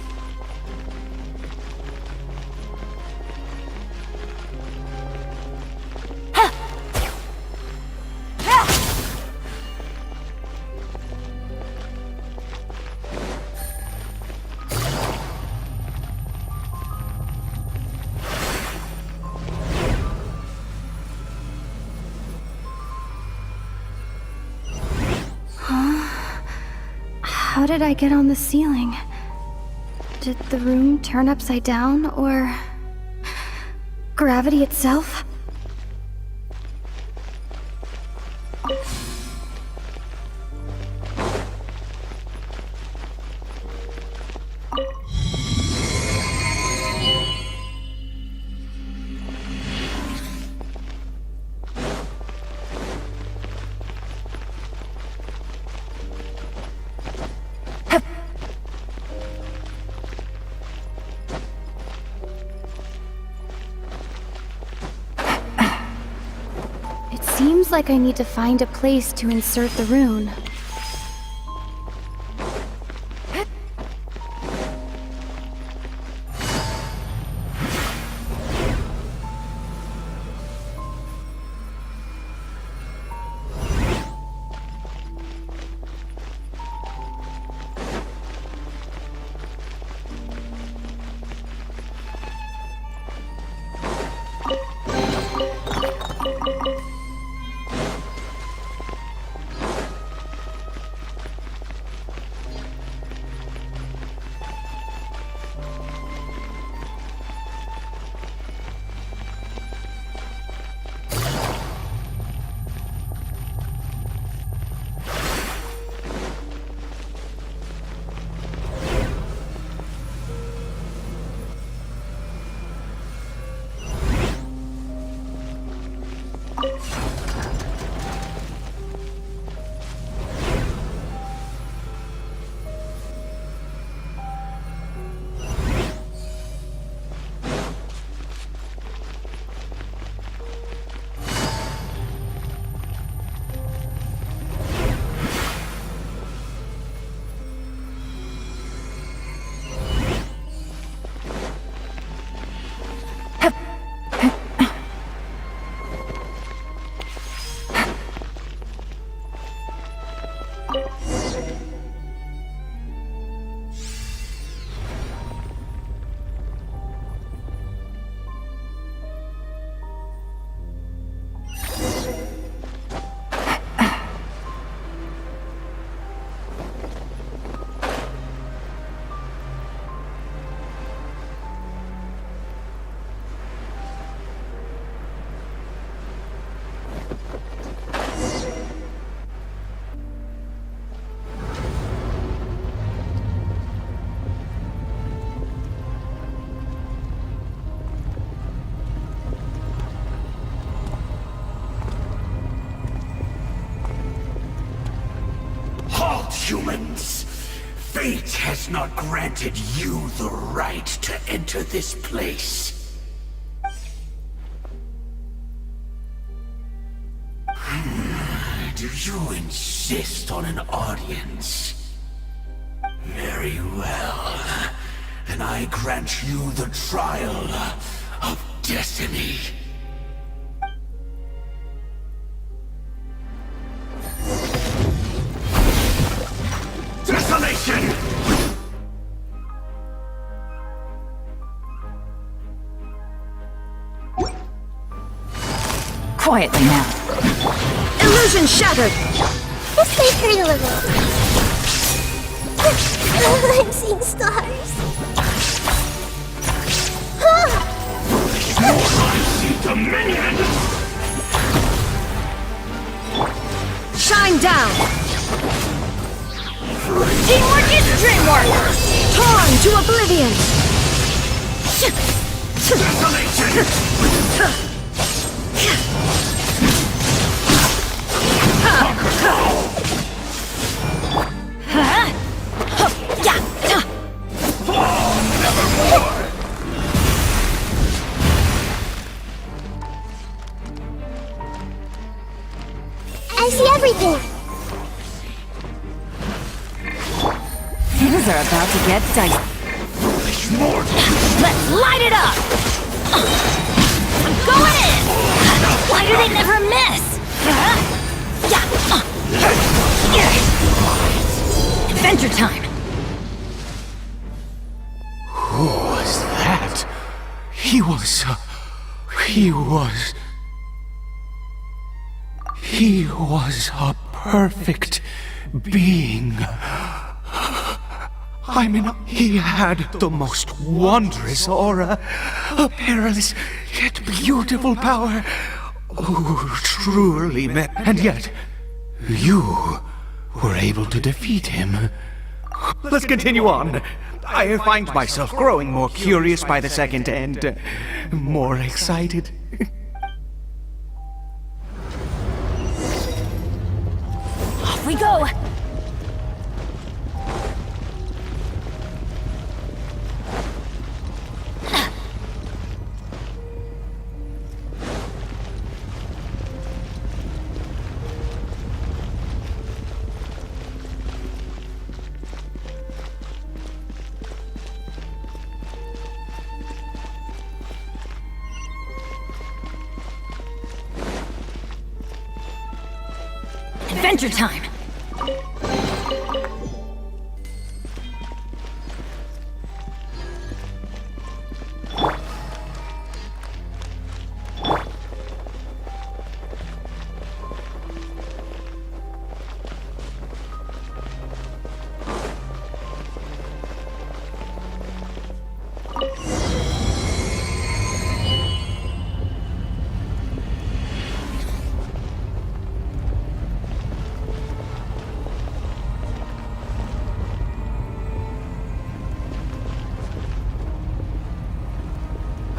How did I get on the ceiling? Did the room turn upside down, or gravity itself? Seems like I need to find a place to insert the rune. humans. Fate has not granted you the right to enter this place. Do you insist on an audience? Very well. Then I grant you the trial of destiny. Desolation! Quietly now. Illusion shattered! This may hurt a little. I'm seeing stars. I see dominion! Shine down! Teamwork is dreamwork! Torn to oblivion! Desolation! I see everything. Things are about to get dicey. Let's light it up! I'm going in! Why do they never miss? Adventure time! Who was that? He was a perfect being. I mean, he had the most wondrous aura, a perilous yet beautiful power. Oh, truly, and yet, you were able to defeat him. Let's continue on. I find myself growing more curious by the second and more excited. Off we go! Adventure time!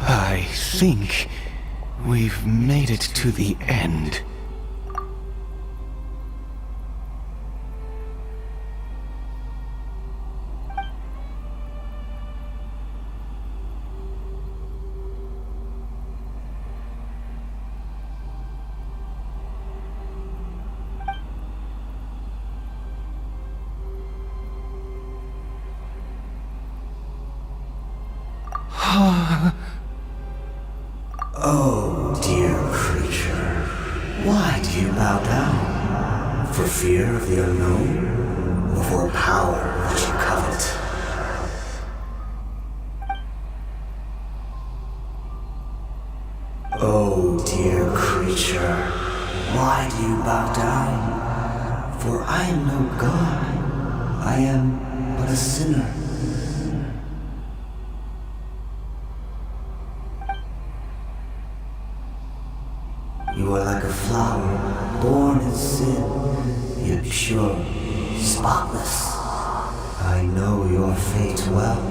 I think we've made it to the end. Oh, dear creature, why do you bow down? For fear of the unknown? Or for power that you covet? Oh, dear creature, why do you bow down? For I am no god, I am but a sinner. You are like a flower, born in sin, yet pure, spotless. I know your fate well.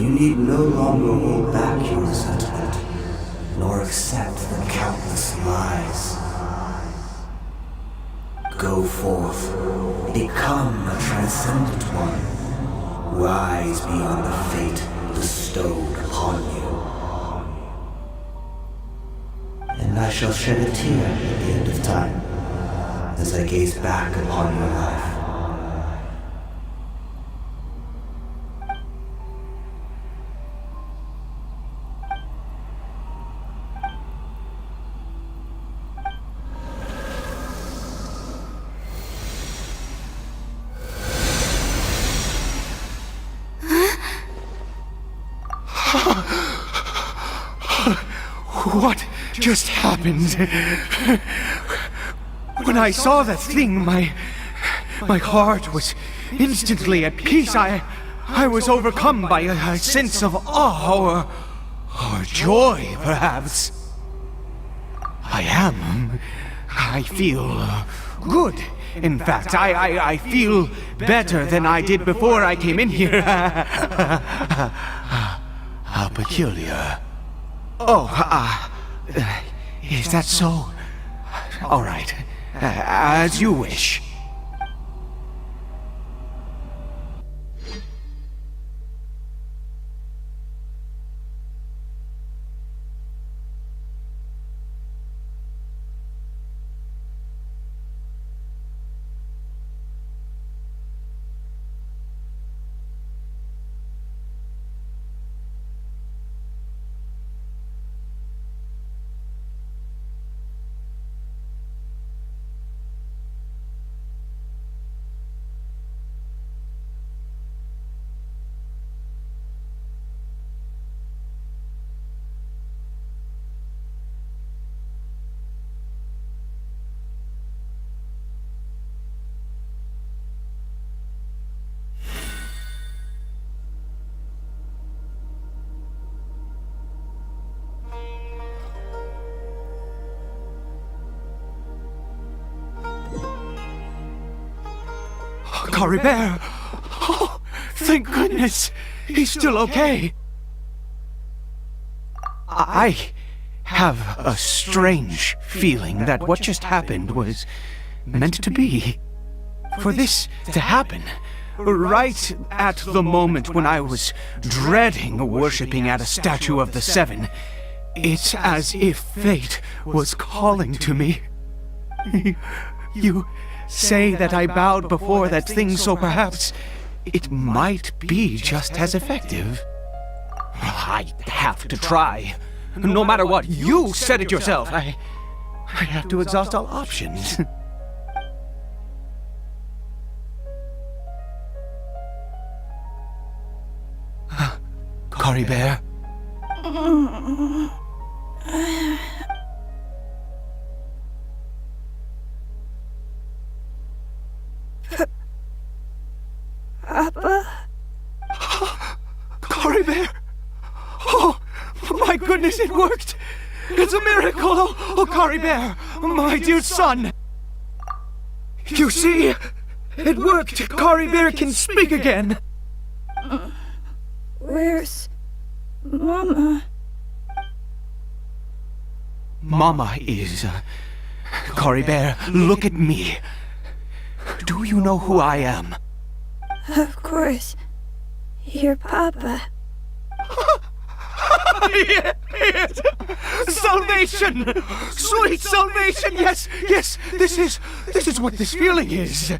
You need no longer hold back your resentment, nor accept the countless lies. Go forth, become a transcendent one. Rise beyond the fate bestowed upon you. And I shall shed a tear at the end of time, as I gaze back upon your life. What just happened? When I saw that thing, my heart was instantly at peace. I was overcome by a sense of awe or joy, perhaps. I feel good. In fact, I feel better than I did before I came in here. How peculiar. Oh, is that so? All right, as you wish. Bear. Oh, thank goodness. He's still okay. I have a strange feeling that what just happened was meant to be. For this to happen, right at the moment when I was dreading worshipping at a statue of the Seven, it's as if fate was calling to me. You say that I bowed before that thing, so perhaps it might be just as effective. I have to try. No matter what, you said it yourself. I have to exhaust all options. Cory Bear? Papa? Cory Bear! Oh, my goodness, it worked! It's a miracle! Oh, Cory Bear! My dear son! You see? It worked! Cory Bear can speak again! Where's Mama? Mama is... Cory Bear, look at me. Do you know who I am? Of course. Your Papa. Yes! Salvation! Sweet salvation! Yes, yes! This is what this feeling is.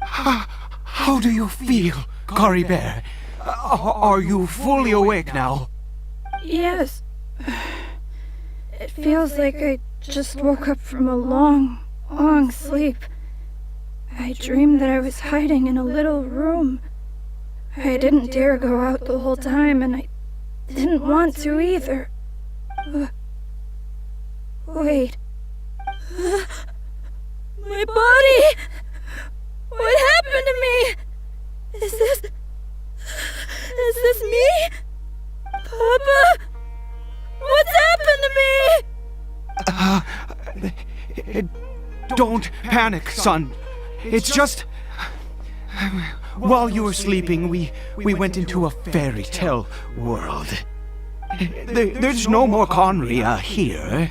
How do you feel, Cory Bear? Are you fully awake now? Yes. It feels like I just woke up from a long, long sleep. I dreamed that I was hiding in a little room. I didn't dare go out the whole time, and I didn't want to either. Wait. My body! What happened to me? Is this me? Papa? What's happened to me? Don't panic, son. It's just... While you were sleeping, we went into a fairy tale world. There's no more Conria here.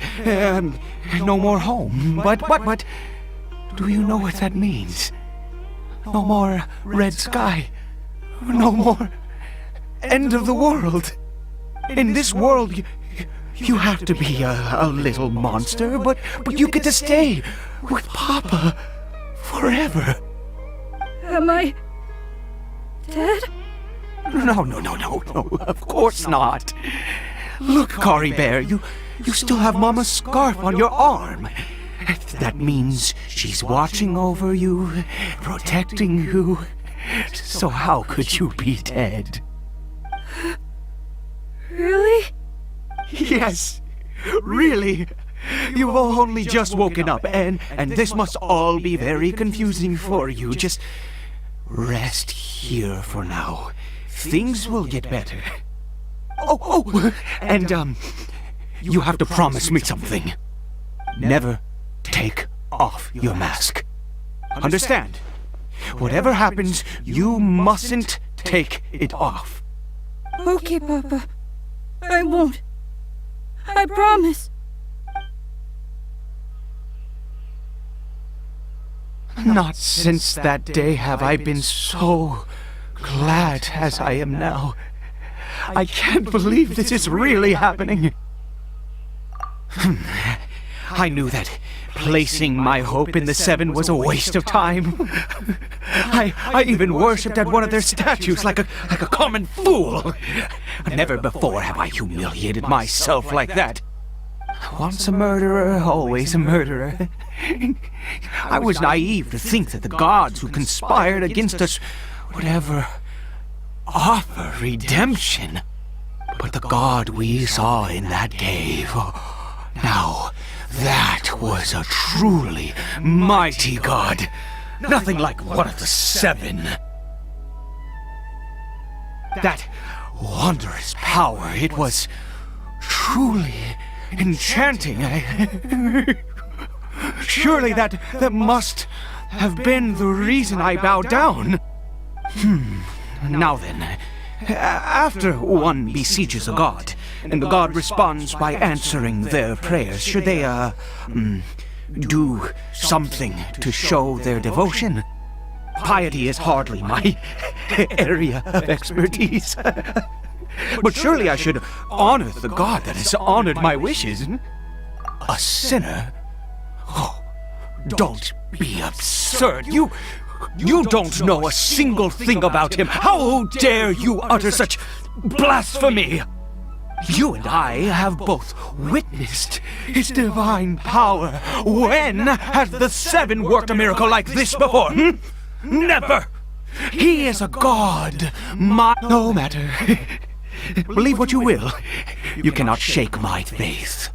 No more home. But Do you know what that means? No more red sky. No more end of the world. In this world, you have to be a little monster, but you get to stay with Papa forever. Am I dead? No, of course not. Look, Kari Bear, you still have Mama's scarf on your arm. That means she's watching over you, protecting you. So how could you be dead? Really? Yes, really. You've only just woken up, and this must all be very confusing for you. Just rest here for now. Things will get better. Oh, and you have to promise me something. Never take off your mask. Understand? Whatever happens, you mustn't take it off. Okay, Papa. I won't. I promise. Not since that day have I been so glad as I am now. I can't believe this is really happening. I knew that placing my hope in the Seven was a waste of time. I even worshipped at one of their statues like a common fool. Never before have I humiliated myself like that. Once a murderer, always a murderer. I was naive to think that the gods who conspired against us would ever offer redemption. But the god we saw in that cave, now that was a truly mighty god. Nothing like one of the Seven. That wondrous power, it was truly enchanting. Surely that must have been the reason I bowed down. Now then, after one besieges a god, and the god responds by answering their prayers, should they, do something to show their devotion? Piety is hardly my area of expertise. But surely I should honor the god that has honored my wishes. A sinner? Oh, don't be absurd. You don't know a single thing about him. How dare you utter such blasphemy? You and I have both witnessed his divine power. When has the Seven worked a miracle like this before? Never! He is a god. No matter. Believe what you will. You cannot shake my faith.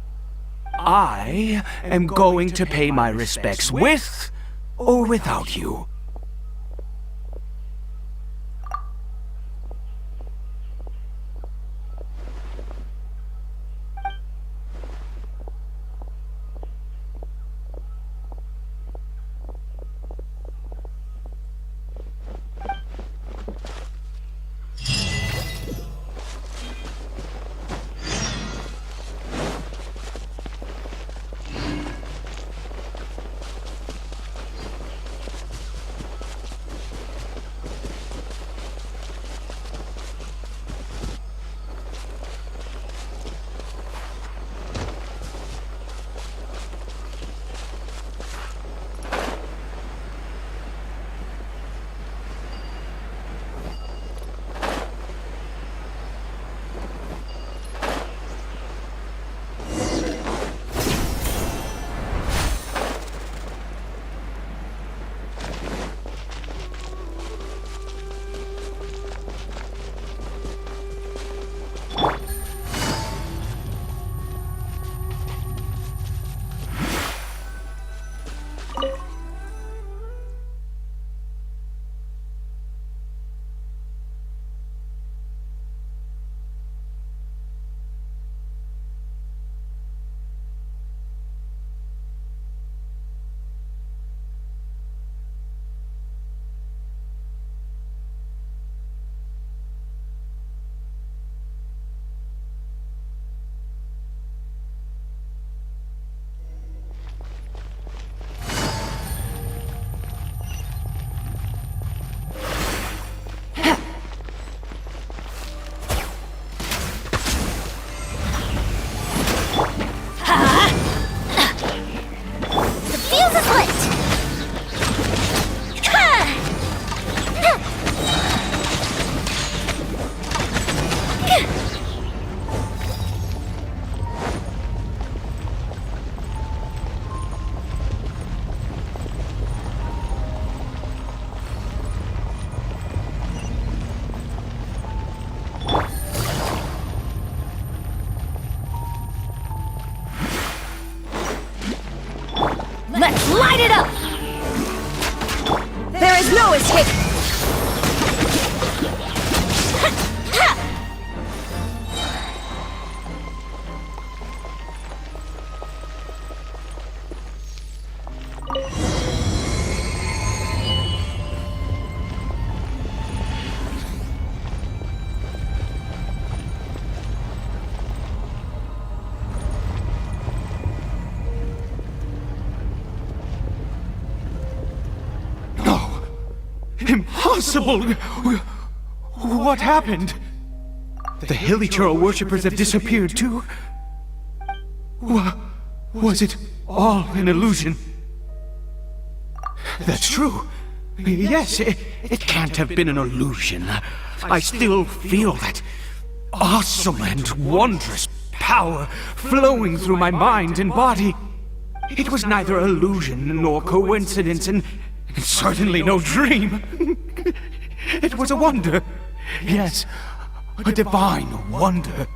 I am going to pay my respects with or without you. Impossible! What happened? The Hilly Churl worshippers have disappeared too? Was it all an illusion? That's true. Yes, it can't have been an illusion. I still feel that awesome and wondrous power flowing through my mind and body. It was neither illusion nor coincidence, and certainly no dream. It was a wonder. Yes, a divine wonder.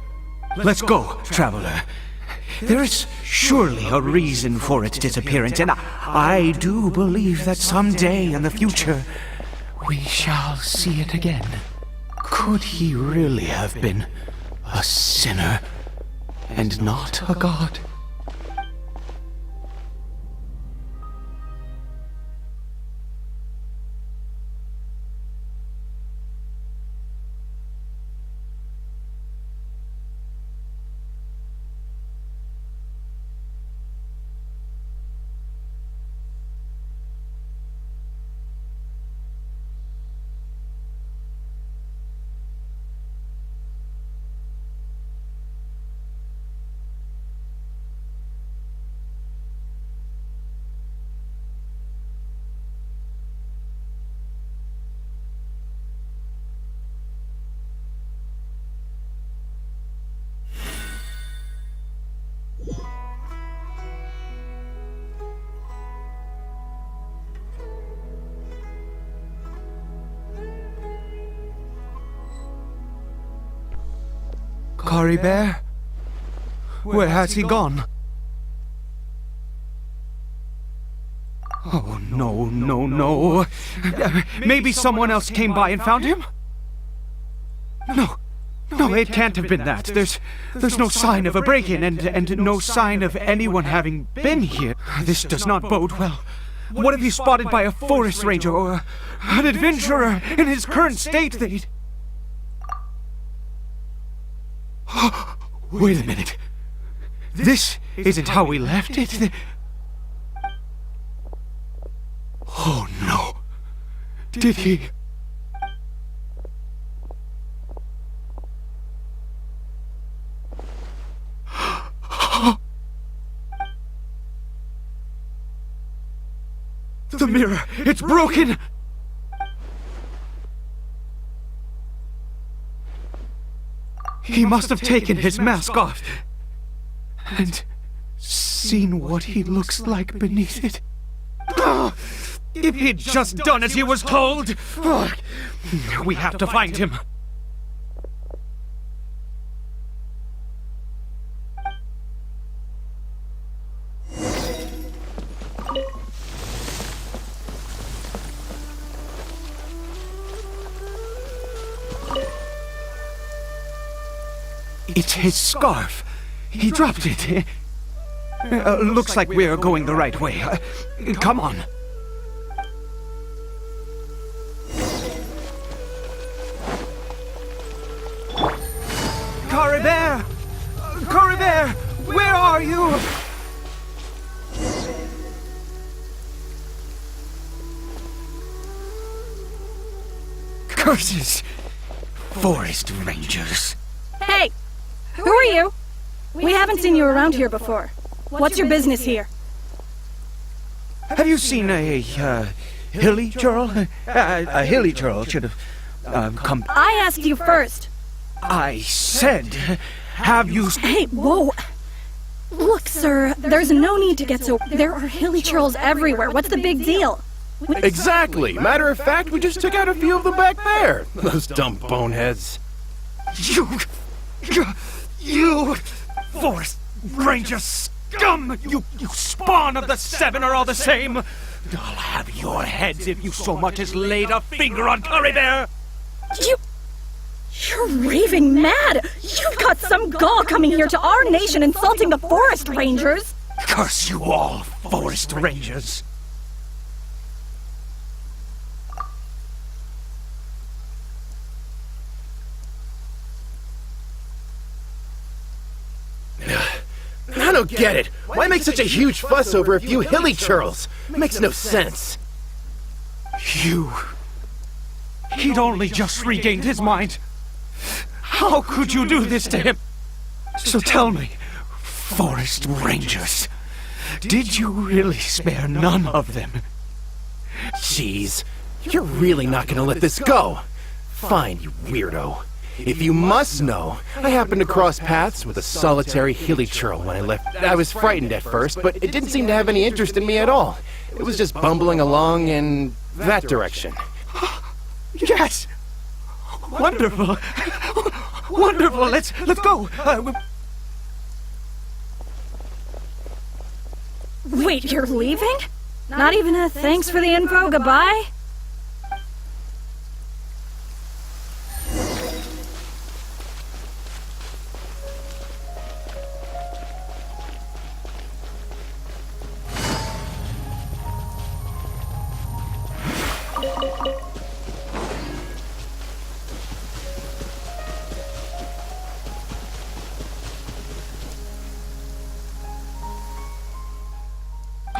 Let's go, traveler. There is surely a reason for its disappearance, and I do believe that someday in the future we shall see it again. Could he really have been a sinner and not a god? Cory Bear? Where has he gone? Oh, no. Maybe someone else came by and found him? No, it can't have been that. There's no sign of a break-in and no sign of anyone having been here. This does not bode well. What if he's spotted by a forest ranger or an adventurer in his current state? Wait a minute. This isn't how we left it. Oh no. Did he? The mirror, it's broken! He must have taken his mask off and seen what he looks like beneath it. If he'd just done as he was told! We have to find him. It's his scarf. He dropped it. Looks like we're going the right way. Come on. Cory Bear! Cory Bear! Where are you? Curses! Forest rangers. Hey! Who are you? We haven't seen you around here before. What's your business here? Have you seen a Hilly Churl? A Hilly Churl should have come. I asked you first. I said, have you... Hey, whoa! Look, sir, there's no need to get so... There are Hilly Churls everywhere. What's the big deal? Exactly. Matter of fact, we just took out a few of them back there. Those dumb boneheads. You Forest Ranger scum! You spawn of the Seven are all the same! I'll have your heads if you so much as laid a finger on Cory Bear! You're raving mad! You've got some gall coming here to our nation insulting the Forest Rangers! Curse you all, Forest Rangers! I don't get it. Why make such a huge fuss over a few Hilly Churls? Makes no sense. You He'd only just regained his mind. How could you do this to him? So tell me, Forest Rangers, did you really spare none of them? Jeez, you're really not gonna let this go. Fine, you weirdo. If you must know, I happened to cross paths with a solitary hilly churl when I left. I was frightened at first, but it didn't seem to have any interest in me at all. It was just bumbling along in that direction. Yes! Wonderful! Wonderful! Let's go! Wait, you're leaving? Not even a thanks for the info, goodbye?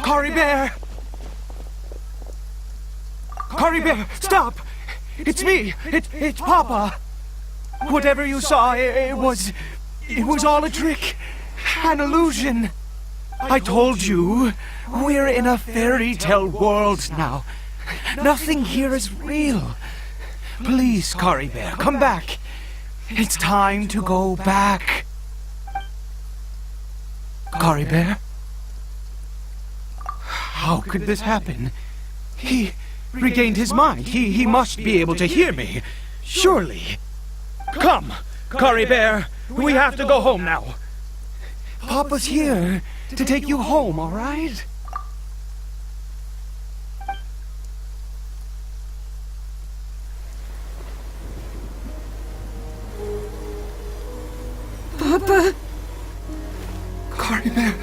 Cory Bear! Cory Bear, stop! It's me! It's Papa! Whatever you saw, it was all a trick. An illusion. I told you, we're in a fairy tale world now. Nothing here is real. Please, Cory Bear, come back. It's time to go back. Cory Bear? How could this happen? He regained his mind. He must be able to hear me. Surely. Come, Cory Bear. We have to go home now. Papa's here to take you home, all right? Papa? Cory Bear.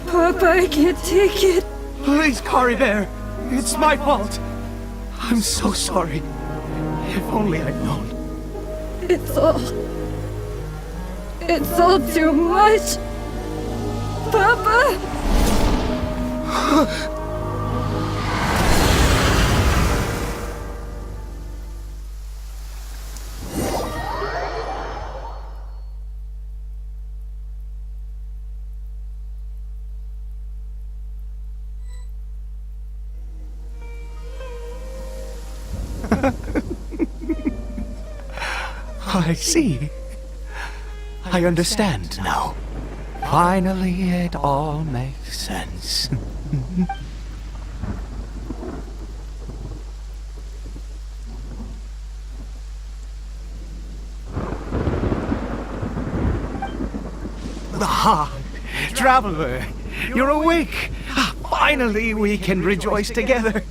Papa, I can't take it. Please, Cory Bear. It's my fault. I'm so sorry. If only I'd known. It's all too much. Papa? I see. I understand now. Finally, it all makes sense. Ah, Traveler, you're awake. Finally, we can rejoice together.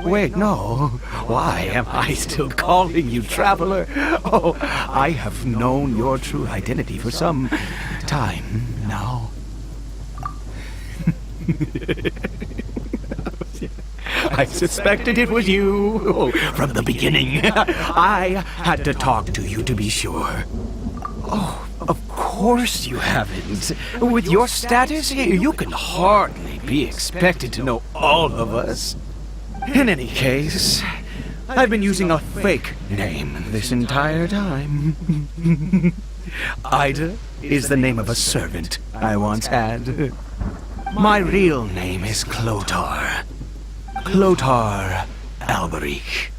Wait, no. Why am I still calling you Traveler? Oh, I have known your true identity for some time now. I suspected it was you from the beginning. I had to talk to you to be sure. Oh, of course you haven't. With your status here, you can hardly be expected to know all of us. In any case, I've been using a fake name this entire time. Ida is the name of a servant I once had. My real name is Clotar. Clotar Alberic.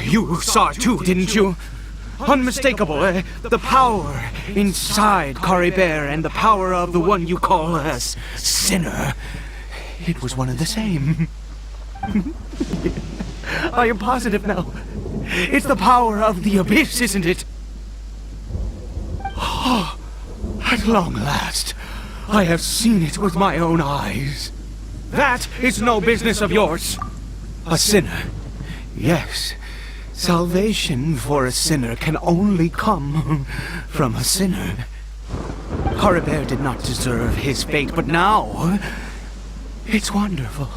You saw it too, didn't you? Unmistakable, the power inside Cory Bear and the power of the one you call a sinner. It was one and the same. I am positive now. It's the power of the abyss, isn't it? Oh, at long last, I have seen it with my own eyes. That is no business of yours. A sinner, yes. Salvation for a sinner can only come from a sinner. Cory Bear did not deserve his fate, but now it's wonderful.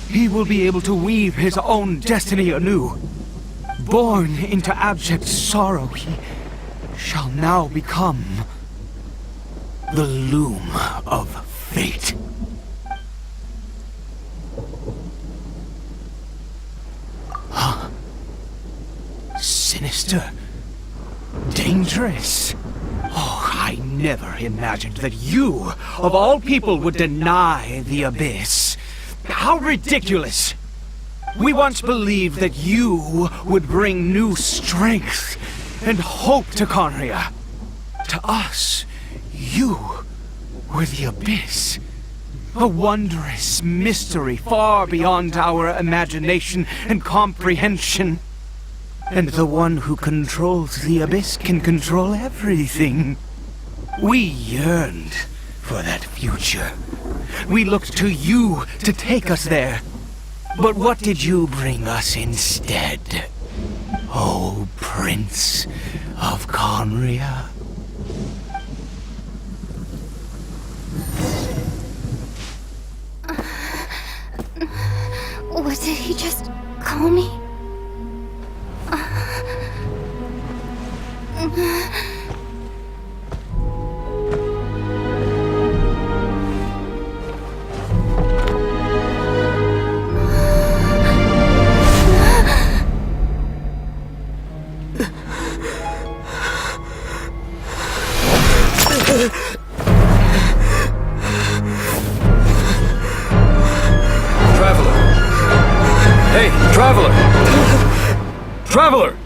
He will be able to weave his own destiny anew. Born into abject sorrow, he shall now become the loom of fate. sinister, dangerous. Oh, I never imagined that you, of all people, would deny the Abyss. How ridiculous! We once believed that you would bring new strength and hope to Conria. To us, you were the Abyss. A wondrous mystery far beyond our imagination and comprehension. And the one who controls the Abyss can control everything. We yearned for that future. We looked to you to take us there. But what did you bring us instead? Oh, Prince of Conria? What did he just call me? Traveler!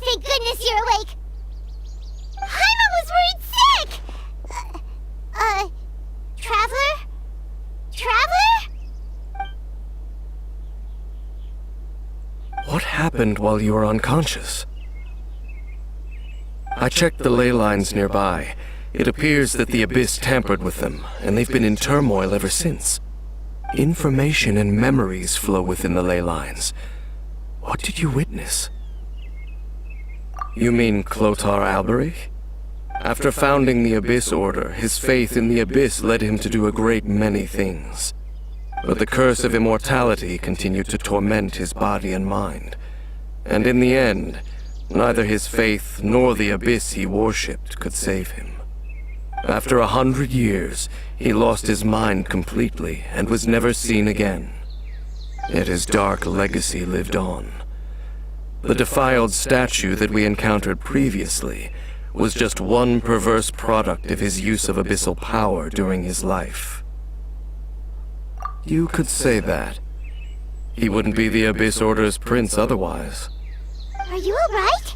Thank goodness you're awake! Paimon was worried sick! Traveler? Traveler? What happened while you were unconscious? I checked the ley lines nearby. It appears that the Abyss tampered with them, and they've been in turmoil ever since. Information and memories flow within the ley lines. What did you witness? You mean Clotar Alberich? After founding the Abyss Order, his faith in the Abyss led him to do a great many things. But the curse of immortality continued to torment his body and mind. And in the end, neither his faith nor the Abyss he worshipped could save him. After 100 years, he lost his mind completely and was never seen again. Yet his dark legacy lived on. The defiled statue that we encountered previously was just one perverse product of his use of abyssal power during his life. You could say that. He wouldn't be the Abyss Order's prince otherwise. Are you alright?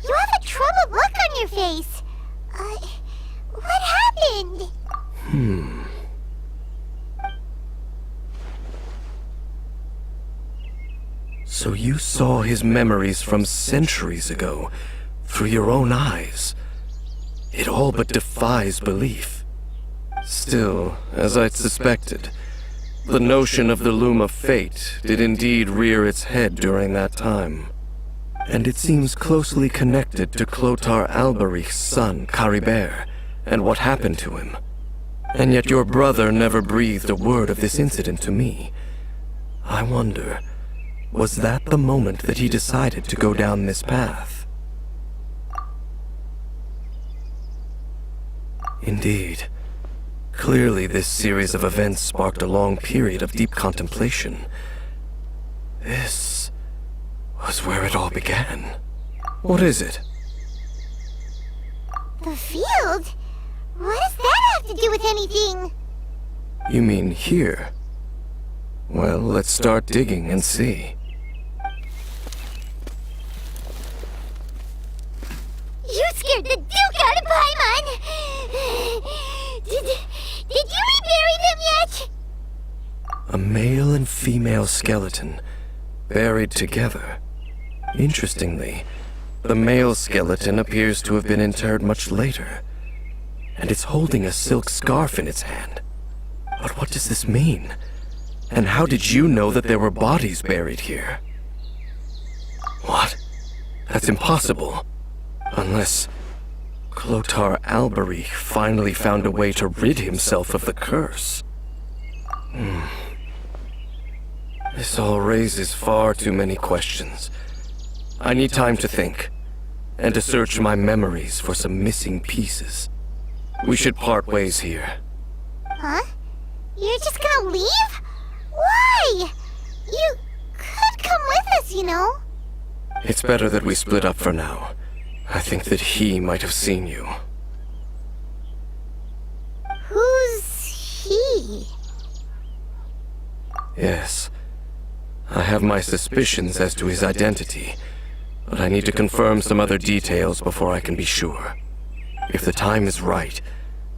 You have a troubled look on your face. What happened? So you saw his memories from centuries ago, through your own eyes. It all but defies belief. Still, as I'd suspected, the notion of the Loom of Fate did indeed rear its head during that time. And it seems closely connected to Clotar Alberich's son, Caribert, and what happened to him. And yet your brother never breathed a word of this incident to me. I wonder, was that the moment that he decided to go down this path? Indeed. Clearly this series of events sparked a long period of deep contemplation. This was where it all began. What is it? The field? What does that have to do with anything? You mean here? Well, let's start digging and see. You scared the Duke out of Paimon! Did you rebury them yet? A male and female skeleton, buried together. Interestingly, the male skeleton appears to have been interred much later, and it's holding a silk scarf in its hand. But what does this mean? And how did you know that there were bodies buried here? What? That's impossible. Unless Clotar Albery finally found a way to rid himself of the curse. This all raises far too many questions. I need time to think, and to search my memories for some missing pieces. We should part ways here. Huh? You're just gonna leave? Why? You could come with us, you know. It's better that we split up for now. I think that he might have seen you. Who's he? Yes. I have my suspicions as to his identity, but I need to confirm some other details before I can be sure. If the time is right,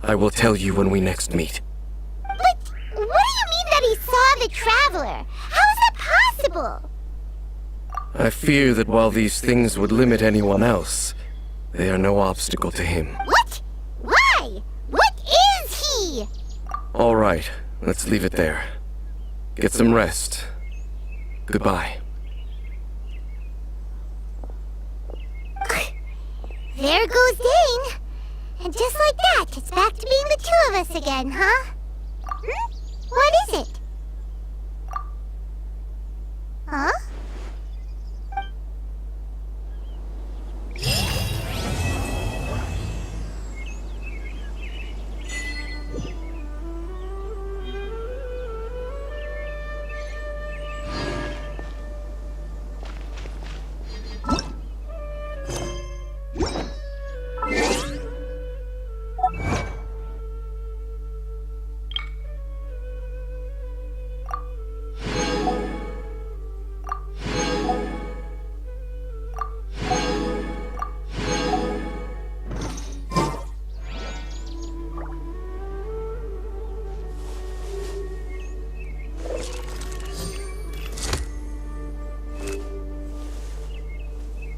I will tell you when we next meet. But what do you mean that he saw the Traveler? How is that possible? I fear that while these things would limit anyone else, they are no obstacle to him. What? Why? What is he? All right, let's leave it there. Get some rest. Goodbye. There goes Dane. And just like that, it's back to being the two of us again, huh? What is it?